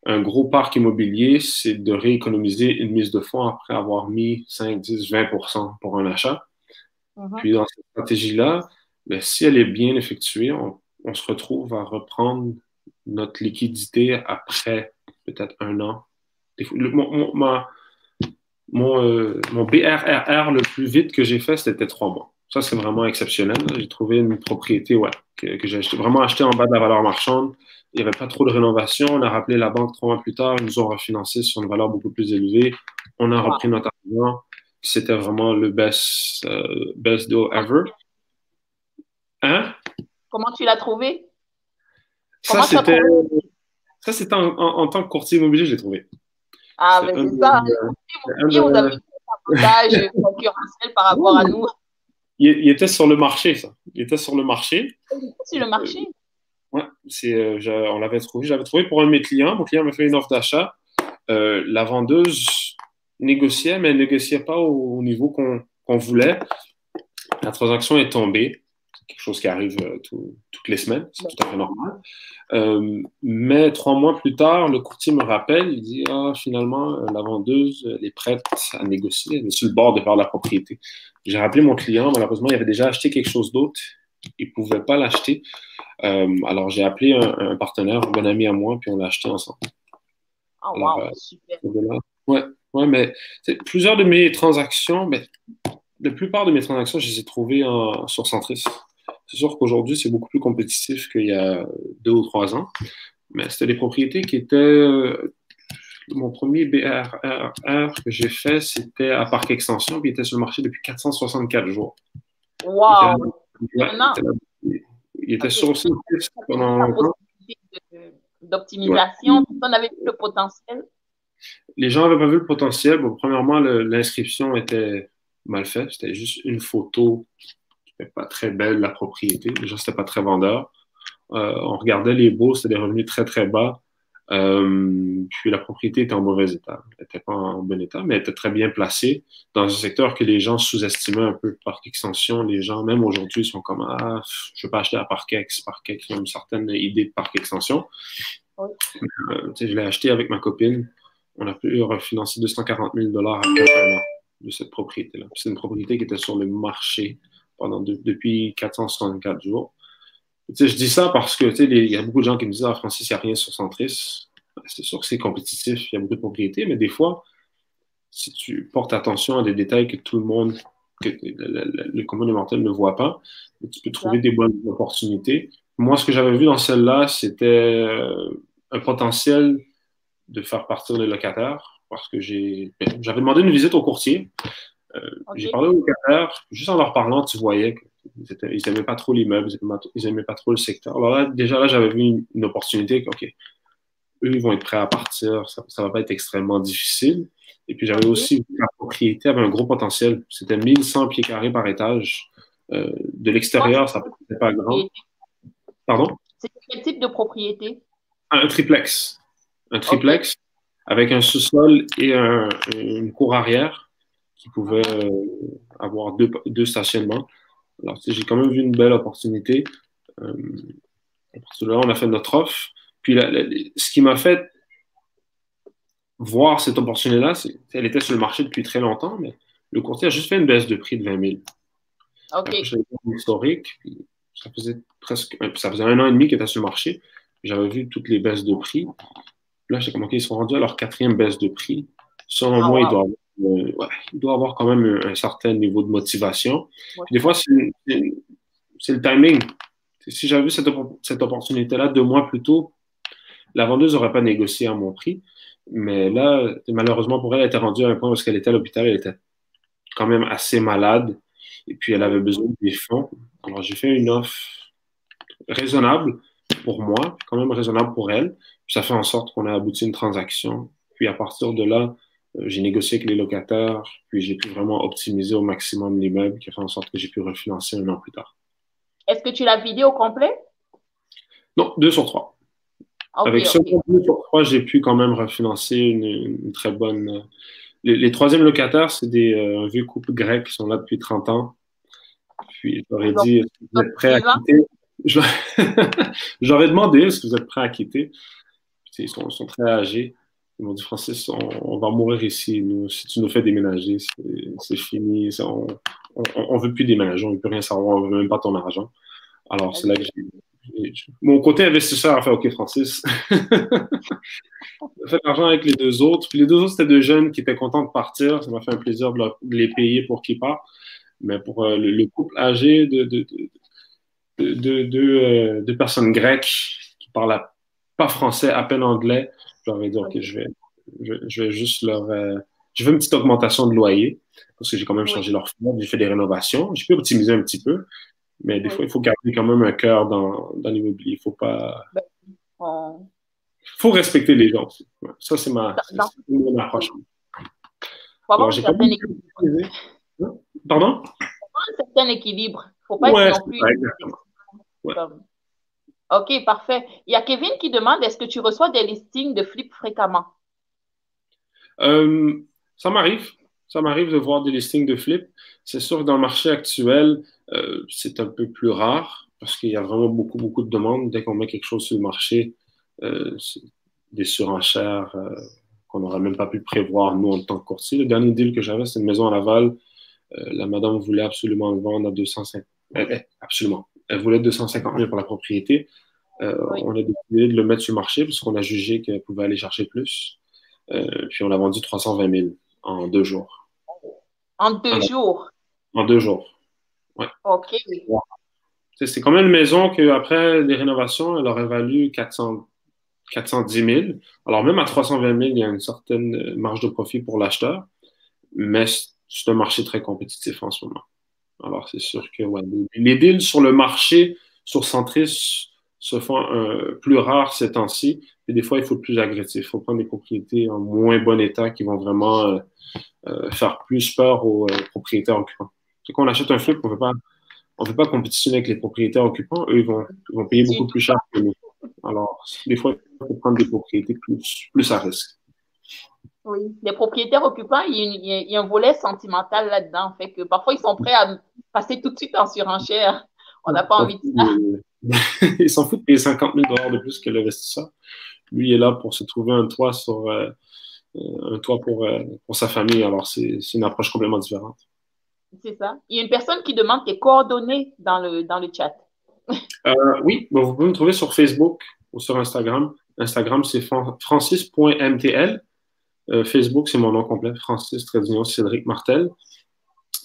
B: un gros parc immobilier, c'est de rééconomiser une mise de fonds après avoir mis 5, 10, 20% pour un achat.
A: Mhm.
B: Puis dans cette stratégie-là, ben, si elle est bien effectuée, on se retrouve à reprendre notre liquidité après peut-être un an. Mon BRRR le plus vite que j'ai fait, c'était 3 mois. Ça, c'est vraiment exceptionnel. J'ai trouvé une propriété ouais, que j'ai vraiment acheté en bas de la valeur marchande. Il n'y avait pas trop de rénovation. On a rappelé la banque 3 mois plus tard. Ils nous ont refinancé sur une valeur beaucoup plus élevée. On a repris
A: Wow.
B: notre argent. C'était vraiment le best deal ever. Hein?
A: Comment tu l'as trouvé?
B: Ça,
A: Comment tu as
B: c'était
A: trouvé?
B: ça, c'était en tant que courtier immobilier, j'ai trouvé.
A: Ah,
B: C'est
A: ben
B: un
A: c'est ça.
B: de,
A: Les courtiers
B: c'est un
A: immobiliers, vous avez
B: de-
A: un avantage concurrentiel par rapport à nous.
B: il était sur le marché, ça. Il était sur le marché.
A: Sur le marché.
B: Ouais, on l'avait trouvé. J'avais trouvé pour un de mes clients. Mon client m'a fait une offre d'achat. La vendeuse négociait, mais elle négociait pas au niveau qu'on voulait. La transaction est tombée. C'est quelque chose qui arrive toutes les semaines. C'est tout à fait normal. Mais 3 mois plus tard, le courtier me rappelle. Il dit, ah, finalement, la vendeuse, elle est prête à négocier. Elle est sur le bord de faire la propriété. J'ai rappelé mon client. Malheureusement, il avait déjà acheté quelque chose d'autre. Il ne pouvait pas l'acheter. Alors, j'ai appelé un partenaire, un bon ami à moi, puis on l'a acheté ensemble.
A: Oh,
B: Alors,
A: wow, super.
B: de là, ouais, ouais, mais plusieurs de mes transactions, mais la plupart de mes transactions, je les ai trouvées sur Centris. C'est sûr qu'aujourd'hui, c'est beaucoup plus compétitif qu'il y a 2 ou 3 ans, mais c'était des propriétés qui étaient. Mon premier BRR que j'ai fait, c'était à Parc Extension, puis il était sur le marché depuis 464 jours. Il était là,
A: Wow.
B: ouais, il
A: Maintenant,
B: était là. Il était
A: OK.
B: sur aussi
A: Tu avais vu
B: pendant
A: la
B: longtemps.
A: possibilité
B: Ouais.
A: d'optimisation. Tu en avais vu le potentiel.
B: Les gens n'avaient pas vu le potentiel. Bon, premièrement, l'inscription était. mal fait. C'était juste une photo qui n'était pas très belle de la propriété. Déjà, c'était pas très vendeur. On regardait les baux, c'était des revenus très, très bas. Puis la propriété était en mauvais état. Elle n'était pas en bon état, mais elle était très bien placée dans un secteur que les gens sous-estimaient un peu. Par extension, les gens, même aujourd'hui, sont comme ah, je ne veux pas acheter à Parkex. Parkex ont une certaine idée de parc extension.
A: Oui.
B: Je l'ai acheté avec ma copine. On a pu refinancer 240 000 après un an de cette propriété-là. C'est une propriété qui était sur le marché depuis 464 jours. Je dis ça parce que il y a beaucoup de gens qui me disent ah, Francis, il n'y a rien sur Centris. C'est sûr que c'est compétitif, il y a beaucoup de propriétés, mais des fois, si tu portes attention à des détails que tout le monde, que le commun des mortels ne voit pas, tu peux trouver des bonnes opportunités. Moi, ce que j'avais vu dans celle-là, c'était un potentiel de faire partir les locataires parce que j'avais demandé une visite au courtier. J'ai parlé aux locataires, juste en leur parlant, tu voyais qu'ils n'aimaient pas trop l'immeuble, ils n'aimaient pas trop le secteur. Alors là, déjà là, j'avais vu une opportunité que, OK, eux, ils vont être prêts à partir, ça ne va pas être extrêmement difficile. Et puis, j'avais aussi vu que la propriété avait un gros potentiel. C'était 1100 pieds carrés par étage. De l'extérieur, ça n'était pas grand. Pardon?
A: C'est quel type de propriété?
B: Un triplex. Un triplex avec un sous-sol et une cour arrière qui pouvait avoir deux stationnements. Alors, j'ai quand même vu une belle opportunité. À partir de là, on a fait notre offre. Puis, ce qui m'a fait voir cette opportunité-là, elle était sur le marché depuis très longtemps, mais le courtier a juste fait une baisse de prix de 20 000. Après, j'avais vu l'historique, puis ça faisait un an et demi qu'il était sur le marché. J'avais vu toutes les baisses de prix. Là, j'étais comme, OK, ils sont rendus à leur 4e baisse de prix. Selon moi, il doit avoir quand même un certain niveau de motivation. Puis des fois, c'est le timing. Si j'avais vu cette opportunité-là 2 mois plus tôt, la vendeuse n'aurait pas négocié à mon prix. Mais là, malheureusement pour elle, elle était rendue à un point où elle était à l'hôpital, elle était quand même assez malade. Et puis, elle avait besoin des fonds. Alors, j'ai fait une offre raisonnable pour moi, quand même raisonnable pour elle. Puis ça fait en sorte qu'on a abouti à une transaction. Puis, à partir de là, j'ai négocié avec les locataires, puis j'ai pu vraiment optimiser au maximum l'immeuble, qui a fait en sorte que j'ai pu refinancer un an plus tard.
A: Est-ce que tu l'as vidé au complet?
B: Non, 2 sur 3. Avec ce 2 sur 3, j'ai pu quand même refinancer une très bonne... Les 3e locataires, c'est un vieux couple grec qui sont là depuis 30 ans. Puis, j'aurais dit, est-ce que vous êtes prêts à quitter? J'aurais demandé, est-ce que vous êtes prêts à quitter? Puis, ils sont très âgés. Ils m'ont dit, Francis, on va mourir ici. Nous, si tu nous fais déménager, c'est fini. On ne veut plus déménager, on ne veut plus rien savoir, on ne veut même pas ton argent. Alors, c'est là que mon côté investisseur a fait, OK, Francis, fait l'argent avec les 2 autres. Puis les 2 autres, c'était 2 jeunes qui étaient contents de partir. Ça m'a fait un plaisir de les payer pour qu'ils partent. Mais pour le couple âgé de personnes grecques qui ne parlaient pas français, à peine anglais, je leur ai dit, OK, je vais juste je veux une petite augmentation de loyer parce que j'ai quand même changé leur fenêtre, j'ai fait des rénovations. J'ai pu optimiser un petit peu. Mais des fois, il faut garder quand même un cœur dans l'immobilier. Il faut pas. Faut respecter les gens aussi. Ouais, ça, c'est mon approche.
A: Alors, j'ai quand même...
B: Pardon?
A: Un certain équilibre. Il ne faut pas être non plus.
B: Ouais.
A: OK, parfait. Il y a Kevin qui demande est-ce que tu reçois des listings de flip fréquemment?
B: Ça m'arrive. Ça m'arrive de voir des listings de flip. C'est sûr que dans le marché actuel, c'est un peu plus rare parce qu'il y a vraiment beaucoup, beaucoup de demandes. Dès qu'on met quelque chose sur le marché, c'est des surenchères qu'on n'aurait même pas pu prévoir, nous, en tant que courtier. Le dernier deal que j'avais, c'est une maison à Laval. La madame voulait absolument le vendre à 250 absolument. Elle voulait 250 000 pour la propriété. On a décidé de le mettre sur le marché parce qu'on a jugé qu'elle pouvait aller chercher plus. Puis on l'a vendu 320 000 en 2 jours.
A: En 2 jours?
B: En 2 jours. Ouais.
A: OK.
B: Wow. C'est quand même une maison qu'après les rénovations, elle aurait valu 410 000. Alors même à 320 000, il y a une certaine marge de profit pour l'acheteur, mais c'est un marché très compétitif en ce moment. Alors c'est sûr que les deals sur le marché, sur Centris, se font plus rares ces temps-ci. Et des fois, il faut être plus agressif. Il faut prendre des propriétés en moins bon état qui vont vraiment faire plus peur aux propriétaires occupants. Quand on achète un flip, on ne veut pas compétitionner avec les propriétaires occupants. Eux, ils vont payer beaucoup plus cher que nous. Alors, des fois, il faut prendre des propriétés plus à risque.
A: Oui, les propriétaires occupants, il y a un volet sentimental là-dedans. Fait que parfois, ils sont prêts à passer tout de suite en surenchère. On n'a pas envie de ça.
B: Ils s'en foutent de payer 50 000 de plus que l'investisseur. Lui, il est là pour se trouver un toit pour sa famille. Alors, c'est une approche complètement différente.
A: C'est ça. Il y a une personne qui demande tes coordonnées dans le chat.
B: Oui, bon, vous pouvez me trouver sur Facebook ou sur Instagram. Instagram, c'est francis.mtl. Facebook, c'est mon nom complet, Francis-Cédric Martel.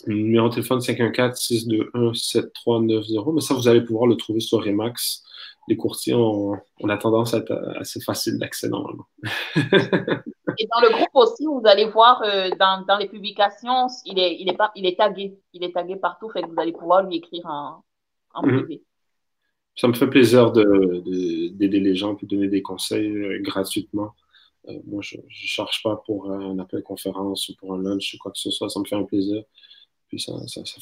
B: Numéro de téléphone 514-621-7390. Mais ça, vous allez pouvoir le trouver sur Remax. Les courtiers ont a tendance à être assez facile d'accès normalement.
A: Et dans le groupe aussi, vous allez voir dans les publications, il est tagué. Il est tagué partout, fait que vous allez pouvoir lui écrire en privé.
B: Ça me fait plaisir d'aider les gens et de donner des conseils gratuitement. Moi, je ne cherche pas pour un appel conférence ou pour un lunch ou quoi que ce soit. Ça me fait un plaisir. Puis ça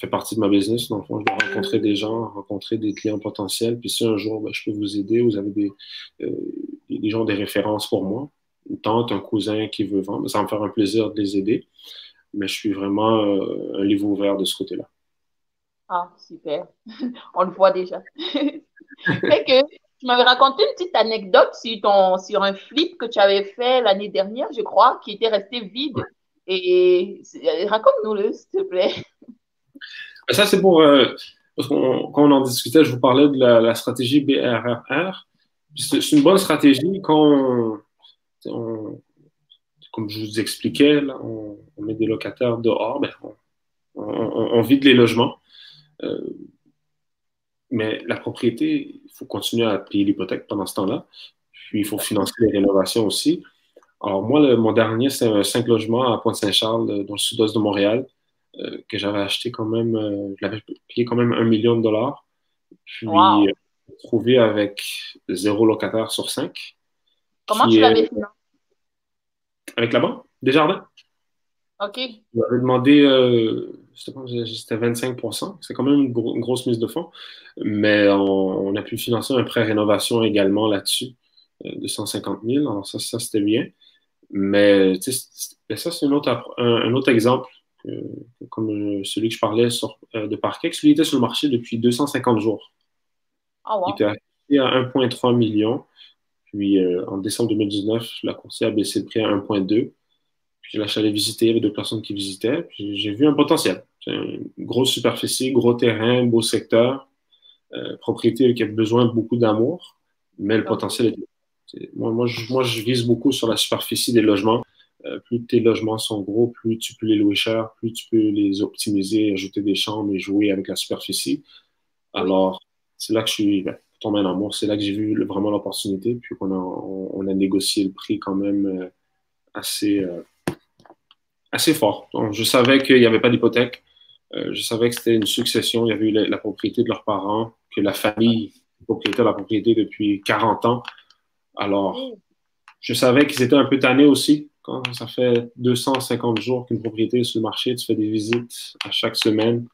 B: fait partie de ma business. Dans le fond, je dois rencontrer des gens, rencontrer des clients potentiels. Puis si un jour, je peux vous aider, vous avez des gens, des références pour moi, une tante, un cousin qui veut vendre, ça va me faire un plaisir de les aider. Mais je suis vraiment un livre ouvert de ce côté-là.
A: Ah, super. On le voit déjà. Fait que tu m'avais raconté une petite anecdote sur un flip que tu avais fait l'année dernière, je crois, qui était resté vide. Et raconte-nous-le, s'il te plaît.
B: Ça, c'est pour. Parce quand on en discutait, je vous parlais de la stratégie BRRR. C'est une bonne stratégie quand comme je vous expliquais, là, on met des locataires dehors, on vide les logements. Mais la propriété, il faut continuer à payer l'hypothèque pendant ce temps-là. Puis, il faut financer les rénovations aussi. Alors, moi, mon dernier, c'est un 5 logements à Pointe-Saint-Charles, dans le sud-ouest de Montréal, que j'avais acheté quand même, je l'avais payé quand même 1 million de dollars. Puis,
A: Wow.
B: trouvé avec 0 locataire sur 5.
A: Comment tu l'avais financé?
B: Avec la banque, Desjardins.
A: OK.
B: Il m'avait demandé, c'était 25%. C'est quand même une grosse mise de fonds. Mais on a pu financer un prêt rénovation également là-dessus, de 150 000. Alors ça c'était bien. Mais ça, c'est un autre exemple, comme celui que je parlais de Parkex. Lui, il était sur le marché depuis 250 jours.
A: Oh, wow.
B: Il était acheté à 1,3 million. Puis en décembre 2019, la courtière a baissé le prix à 1,2. Puis là, je suis allé visiter, il y avait 2 personnes qui visitaient. Puis j'ai vu un potentiel. C'est une grosse superficie, gros terrain, beau secteur, propriété qui a besoin de beaucoup d'amour, mais le potentiel est. Moi, je vise beaucoup sur la superficie des logements. Plus tes logements sont gros, plus tu peux les louer cher, plus tu peux les optimiser, ajouter des chambres et jouer avec la superficie. Alors, c'est là que je suis tombé en amour. C'est là que j'ai vu vraiment l'opportunité. Puis on a négocié le prix quand même assez fort. Donc, je savais qu'il n'y avait pas d'hypothèque. Je savais que c'était une succession. Il y avait eu la propriété de leurs parents, que la famille propriétaire de la propriété depuis 40 ans. Alors, je savais qu'ils étaient un peu tannés aussi. Quand ça fait 250 jours qu'une propriété est sur le marché, tu fais des visites à chaque semaine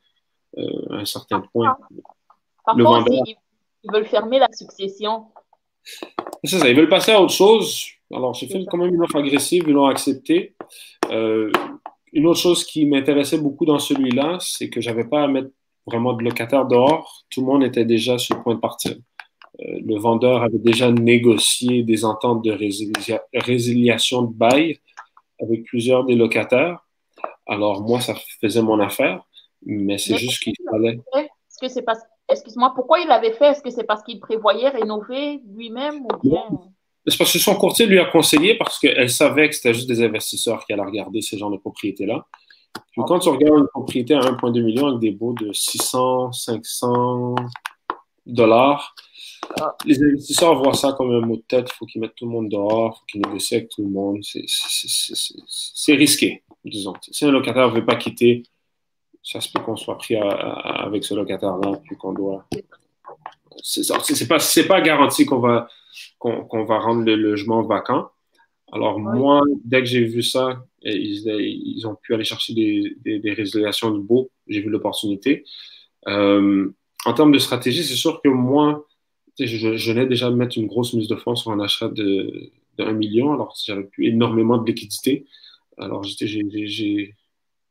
B: à un certain point.
A: Parfois aussi, ils veulent fermer la succession.
B: C'est ça, ils veulent passer à autre chose. Alors, j'ai fait quand même une offre agressive, ils l'ont accepté. Une autre chose qui m'intéressait beaucoup dans celui-là, c'est que j'avais pas à mettre vraiment de locataires dehors. Tout le monde était déjà sur le point de partir. Le vendeur avait déjà négocié des ententes de résiliation de bail avec plusieurs des locataires. Alors, moi, ça faisait mon affaire, mais c'est juste qu'il fallait.
A: Est-ce que c'est parce... Excuse-moi, pourquoi il l'avait fait? Est-ce que c'est parce qu'il prévoyait rénover lui-même ou bien...
B: C'est parce que son courtier lui a conseillé parce qu'elle savait que c'était juste des investisseurs qui allaient regarder ce genre de propriété-là. Puis quand tu regardes une propriété à 1,2 million avec des baux de 600, 500 dollars, les investisseurs voient ça comme un mot de tête. Il faut qu'ils mettent tout le monde dehors, il faut qu'ils négocient avec tout le monde. C'est risqué, disons. Si un locataire ne veut pas quitter, ça se peut qu'on soit pris avec ce locataire-là, puis qu'on doit... C'est pas garanti qu'on va rendre le logement vacant. Alors moi, dès que j'ai vu ça, et ils ont pu aller chercher des résiliations de beau. J'ai vu l'opportunité. En termes de stratégie, c'est sûr que moi, je venais déjà de mettre une grosse mise de fonds sur un achat de 1 million, alors j'avais plus énormément de liquidités. Alors, j'ai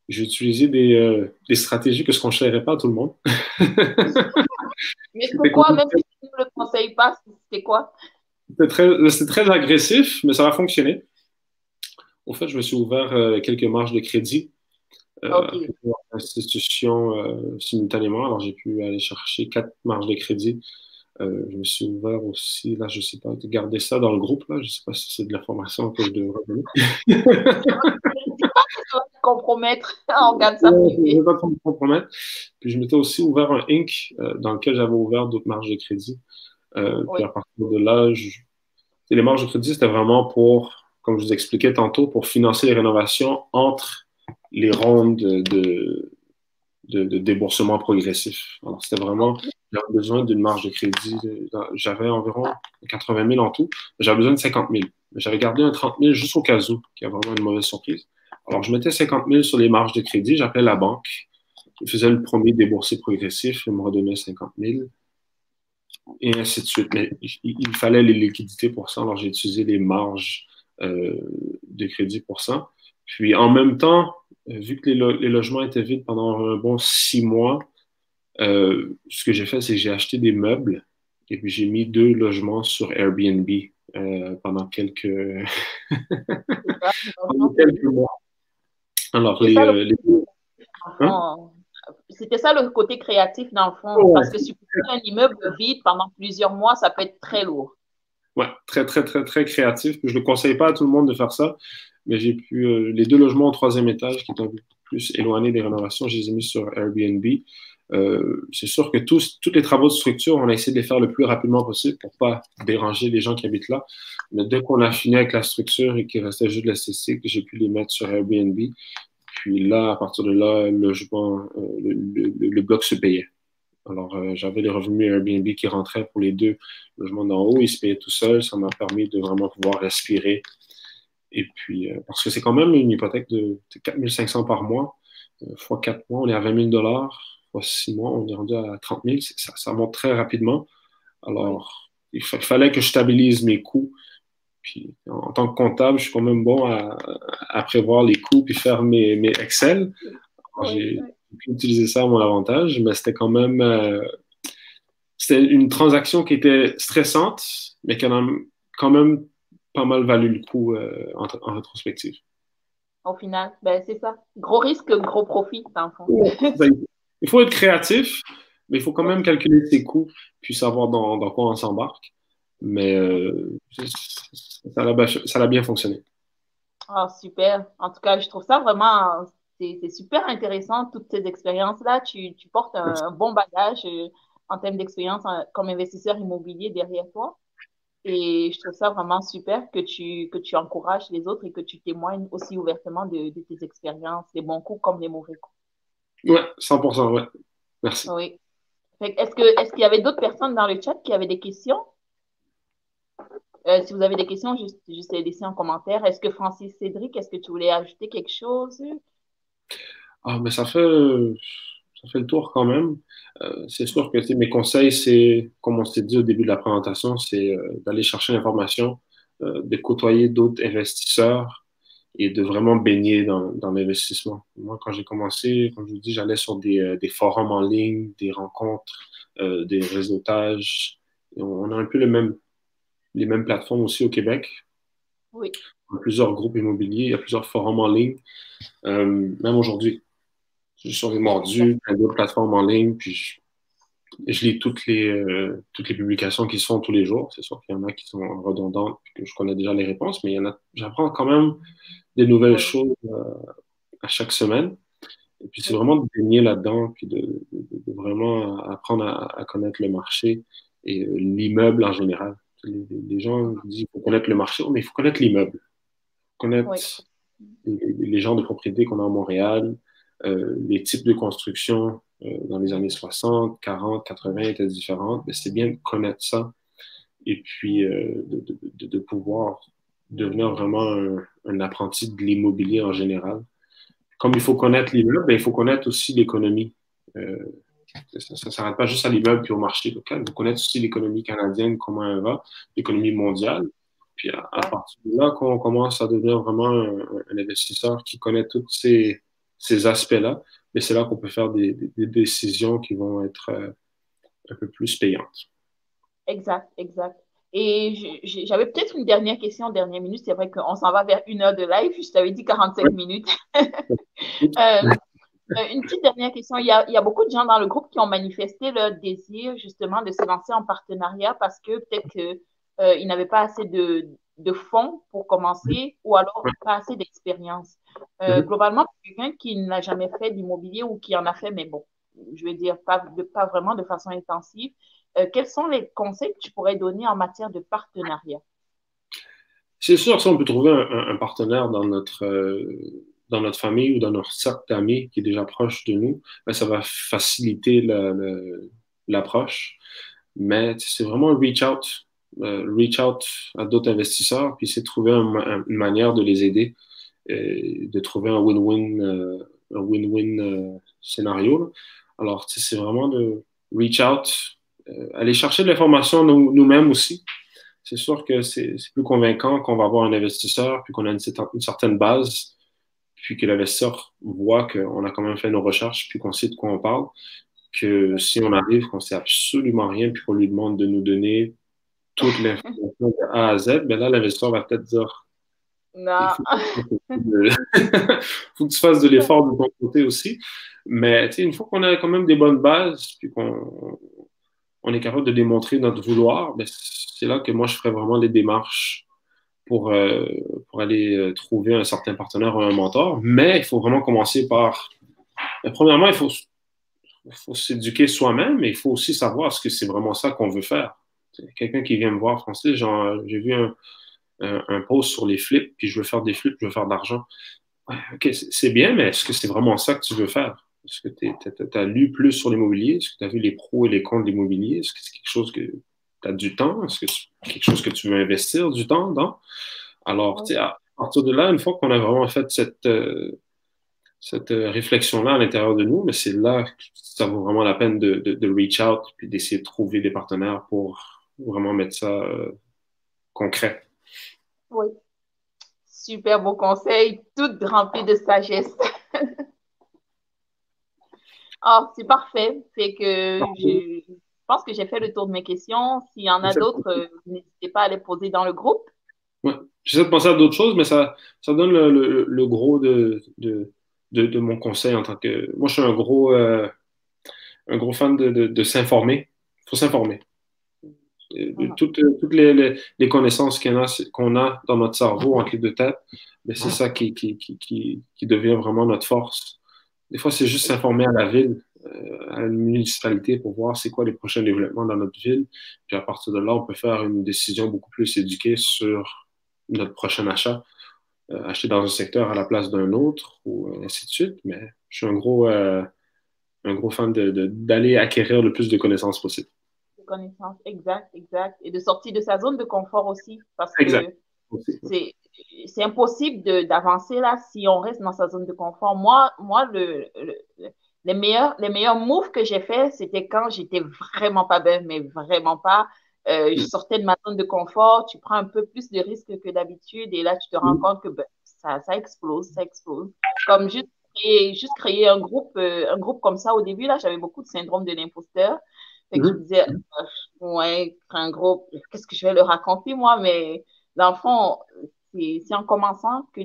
B: utilisé des stratégies que je ne conseillerais pas à tout le monde.
A: Mais pourquoi, même si tu ne le conseilles pas, c'était quoi?
B: C'était très agressif, mais ça a fonctionné. Au fait, je me suis ouvert quelques marges de crédit à
A: OK.
B: plusieurs institutions simultanément. Alors, j'ai pu aller chercher 4 marges de crédit. Je me suis ouvert aussi, là, je ne sais pas, garder ça dans le groupe, là. Je ne sais pas si c'est de l'information que je devrais donner.
A: Je ne dis pas que ça va te compromettre. On garde ça
B: Ouais, je ne
A: privé.
B: vais pas trop me compromettre. Puis, je m'étais aussi ouvert un Inc. Dans lequel j'avais ouvert d'autres marges de crédit. Puis,
A: Oui.
B: à partir de là, les marges de crédit, c'était vraiment pour, comme je vous expliquais tantôt, pour financer les rénovations entre les rondes de déboursement progressif. Alors, c'était vraiment, j'avais besoin d'une marge de crédit. J'avais environ 80 000 en tout. J'avais besoin de 50 000. J'avais gardé un 30 000 juste au cas où, qui a vraiment une mauvaise surprise. Alors, je mettais 50 000 sur les marges de crédit. J'appelais la banque. Je faisais le premier déboursé progressif. Il me redonnait 50 000 et ainsi de suite. Mais il fallait les liquidités pour ça. Alors, j'ai utilisé les marges de crédit pour ça. Puis, en même temps, vu que les logements étaient vides pendant un bon 6 mois, ce que j'ai fait, c'est que j'ai acheté des meubles et puis j'ai mis 2 logements sur Airbnb pendant
A: C'est ça.
B: pendant quelques mois. Alors,
A: C'était ça le
B: hein?
A: fond. C'était ça le côté créatif dans le fond.
B: Ouais.
A: Parce que supporter un immeuble vide pendant plusieurs mois, ça peut être très lourd.
B: Ouais, très, très, très, très créatif. Je ne le conseille pas à tout le monde de faire ça, mais j'ai pu, les 2 logements au 3e étage qui étaient un peu plus éloignés des rénovations, je les ai mis sur Airbnb. C'est sûr que tous les travaux de structure, on a essayé de les faire le plus rapidement possible pour pas déranger les gens qui habitent là. Mais dès qu'on a fini avec la structure et qu'il restait juste de l'esthétique, j'ai pu les mettre sur Airbnb. Puis là, à partir de là, le bloc se payait. Alors, j'avais les revenus Airbnb qui rentraient pour les 2 logements d'en haut. Ils se payaient tout seuls. Ça m'a permis de vraiment pouvoir respirer. Et puis, parce que c'est quand même une hypothèque de 4 500 par mois. Fois 4 mois, on est à 20 000 fois 6 mois, on est rendu à 30 000. Ça monte très rapidement.
A: Oui.
B: Alors, fallait que je stabilise mes coûts. Puis, en tant que comptable, je suis quand même bon à prévoir les coûts puis faire mes Excel. Alors,
A: Oui.
B: j'ai
A: Oui.
B: pu utiliser ça à mon avantage, mais c'était une transaction qui était stressante, mais qui en a quand même pas mal valu le coup en rétrospective.
A: Au final, ben, c'est ça. Gros risque, gros profit, dans le fond.
B: Ouais. Il faut être créatif, mais il faut quand
A: Oui.
B: même calculer ses coûts, puis savoir dans quoi on s'embarque. Mais ça a bien fonctionné.
A: Ah, super. En tout cas, je trouve ça vraiment, c'est super intéressant, toutes ces expériences-là. Tu portes
B: Merci.
A: un bon bagage en termes d'expérience comme investisseur immobilier derrière toi. Et je trouve ça vraiment super que tu encourages les autres et que tu témoignes aussi ouvertement de tes expériences, les bons coups comme les mauvais coups.
B: Ouais, 100%, ouais. Merci.
A: Oui. Est-ce qu'il y avait d'autres personnes dans le chat qui avaient des questions? Si vous avez des questions, juste les laisser en commentaire. Est-ce que Francis Cédric, est-ce que tu voulais ajouter quelque chose?
B: Ah, mais ça fait le tour quand même. C'est sûr que tu sais, mes conseils, c'est, comme on s'est dit au début de la présentation, c'est d'aller chercher l'information, de côtoyer d'autres investisseurs et de vraiment baigner dans l'investissement. Moi, quand j'ai commencé, comme je vous dis, j'allais sur des forums en ligne, des rencontres, des réseautages. Et on a un peu les mêmes plateformes aussi au Québec.
A: Oui.
B: Il y a plusieurs groupes immobiliers, il y a plusieurs forums en ligne, même aujourd'hui. Je suis sur les mordus, plein d'autres plateformes en ligne, puis je lis toutes les publications qui se font tous les jours. C'est sûr qu'il y en a qui sont redondantes, puis que je connais déjà les réponses, mais il y en a, j'apprends quand même des nouvelles
A: Oui.
B: choses à chaque semaine. Et puis c'est
A: Oui.
B: vraiment de baigner là-dedans, puis de vraiment apprendre à connaître le marché et l'immeuble en général. Les gens disent qu'il faut connaître le marché, mais il faut connaître l'immeuble.
A: Oui.
B: Connaître les genres de propriétés qu'on a à Montréal, les types de construction dans les années 60, 40, 80 étaient différentes, mais c'est bien de connaître ça et puis de pouvoir devenir vraiment un apprenti de l'immobilier en général. Comme il faut connaître l'immeuble, ben, il faut connaître aussi l'économie. Euh, ça ne s'arrête pas juste à l'immeuble puis au marché local. Il faut connaître aussi l'économie canadienne, comment elle va, l'économie mondiale. Puis à
A: Ouais,
B: partir de là, qu'on commence à devenir vraiment un investisseur qui connaît tous ces aspects-là, mais c'est là qu'on peut faire des décisions qui vont être un peu plus payantes.
A: exact, exact. Et j'avais peut-être une dernière question en dernière minute. C'est vrai qu'on s'en va vers 1 heure de live. Je t'avais dit 45 minutes. Euh, une petite dernière question. Il y a beaucoup de gens dans le groupe qui ont manifesté leur désir justement de se lancer en partenariat parce que peut-être qu'ils n'avaient pas assez de fonds pour commencer ou alors pas assez d'expérience.
B: Mhm.
A: Globalement, pour quelqu'un qui n'a jamais fait d'immobilier ou qui en a fait, mais bon, je veux dire, pas vraiment de façon intensive, quels sont les conseils que tu pourrais donner en matière de partenariat?
B: C'est sûr, si on peut trouver un partenaire dans notre famille ou dans notre cercle d'amis qui est déjà proche de nous, ben, ça va faciliter l'approche. Mais c'est vraiment reach out à d'autres investisseurs, puis c'est de trouver une manière de les aider, de trouver un win-win scénario. Là. Alors, c'est vraiment de reach out, aller chercher de l'information nous-mêmes aussi. C'est sûr que c'est plus convaincant qu'on va avoir un investisseur, puis qu'on a une certaine base, puis que l'investisseur voit qu'on a quand même fait nos recherches, puis qu'on sait de quoi on parle, que si on arrive, qu'on sait absolument rien, puis qu'on lui demande de nous donner toute l'information de A à Z, ben là, l'investisseur va peut-être dire, il
A: Non.
B: faut, faut que tu fasses de l'effort de ton côté aussi. Mais tu sais, une fois qu'on a quand même des bonnes bases, puis qu'on on est capable de démontrer notre vouloir, ben, c'est là que moi, je ferais vraiment les démarches pour, euh, pour aller trouver un certain partenaire ou un mentor. Mais il faut vraiment commencer par... Premièrement, faut s'éduquer soi-même, mais il faut aussi savoir ce que c'est vraiment ça qu'on veut faire. Quelqu'un qui vient me voir, Francis, genre, j'ai vu un post sur les flips, puis je veux faire des flips, je veux faire de l'argent. Ouais, OK, c'est bien, mais est-ce que c'est vraiment ça que tu veux faire? Est-ce que tu as lu plus sur l'immobilier? Est-ce que tu as vu les pros et les cons de l'immobilier? Est-ce que c'est quelque chose que tu as du temps? Est-ce que c'est quelque chose que tu veux investir du temps dans? Alors, tu sais, à partir de là, une fois qu'on a vraiment fait cette réflexion-là à l'intérieur de nous, mais c'est là que ça vaut vraiment la peine de reach out puis d'essayer de trouver des partenaires pour vraiment mettre ça concret.
A: Oui, super beau conseil, tout rempli de sagesse. Ah, c'est parfait. C'est que je pense que j'ai fait le tour de mes questions. S'il y en a d'autres, n'hésitez pas à les poser dans le groupe.
B: Ouais. J'essaie de penser à d'autres choses, mais ça donne le gros de mon conseil en tant que. Moi, je suis un gros fan de s'informer. Il faut s'informer.
A: Mhm.
B: Toutes les connaissances qu'on a dans notre cerveau en clic de tête, mais c'est ça qui devient vraiment notre force. Des fois, c'est juste s'informer à la ville, à la municipalité pour voir c'est quoi les prochains développements dans notre ville. Puis à partir de là, on peut faire une décision beaucoup plus éduquée sur notre prochain achat, acheter dans un secteur à la place d'un autre, ou ainsi de suite. Mais je suis un gros fan d'aller acquérir le plus de connaissances possible.
A: De connaissances, exact, exact. Et de sortir de sa zone de confort aussi, parce
B: Exact.
A: que c'est, c'est impossible d'avancer là si on reste dans sa zone de confort. Moi les meilleurs moves que j'ai faits, c'était quand j'étais vraiment pas bien, mais vraiment pas. Je sortais de ma zone de confort, tu prends un peu plus de risques que d'habitude et là, tu te rends compte que ben, ça explose, ça explose. Comme juste créer un groupe comme ça au début, là, j'avais beaucoup de syndrome de l'imposteur. Fait que je me
B: Mhm.
A: disais, ouais, un groupe, qu'est-ce que je vais leur raconter, moi? Mais dans le fond, c'est en commençant que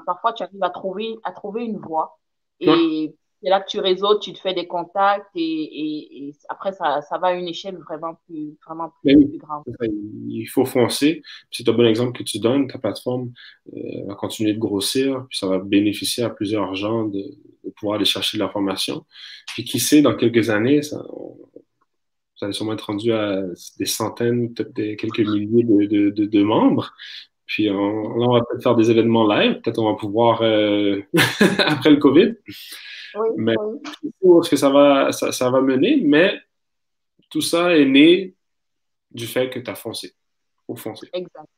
A: parfois, tu arrives à trouver une voie.
B: Ouais.
A: Et c'est là que tu réseautes, tu te fais des contacts et après, ça va à une échelle vraiment
B: Ben oui,
A: plus grande.
B: c'est ça, il faut foncer. Puis c'est un bon exemple que tu donnes. Ta plateforme va continuer de grossir, puis ça va bénéficier à plusieurs gens de pouvoir aller chercher de l'information. Puis qui sait, dans quelques années, ça va sûrement être rendu à des centaines, peut-être quelques milliers de membres. Puis là, on va peut-être faire des événements live. Peut-être on va pouvoir, après le COVID,
A: Oui,
B: mais
A: oui,
B: où est-ce que ça va mener? Mais tout ça est né du fait que tu as foncé. Faut foncer.
A: exact,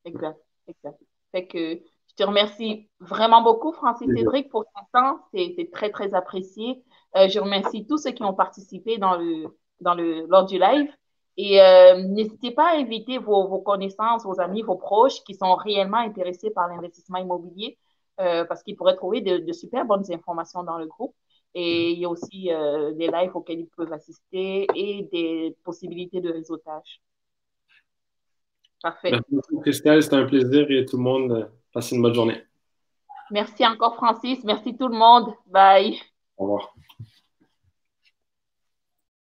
A: exact. Exact. Fait que je te remercie vraiment beaucoup, Francis Cédric, pour ton temps. C'est très, très apprécié. Je remercie tous ceux qui ont participé lors du live. Et n'hésitez pas à inviter vos connaissances, vos amis, vos proches qui sont réellement intéressés par l'investissement immobilier parce qu'ils pourraient trouver de super bonnes informations dans le groupe. Et il y a aussi des lives auxquels ils peuvent assister et des possibilités de réseautage. Parfait.
B: Merci beaucoup, Christelle. C'était un plaisir et tout le monde, passez une bonne journée.
A: Merci encore, Francis. Merci tout le monde. Bye.
B: Au revoir.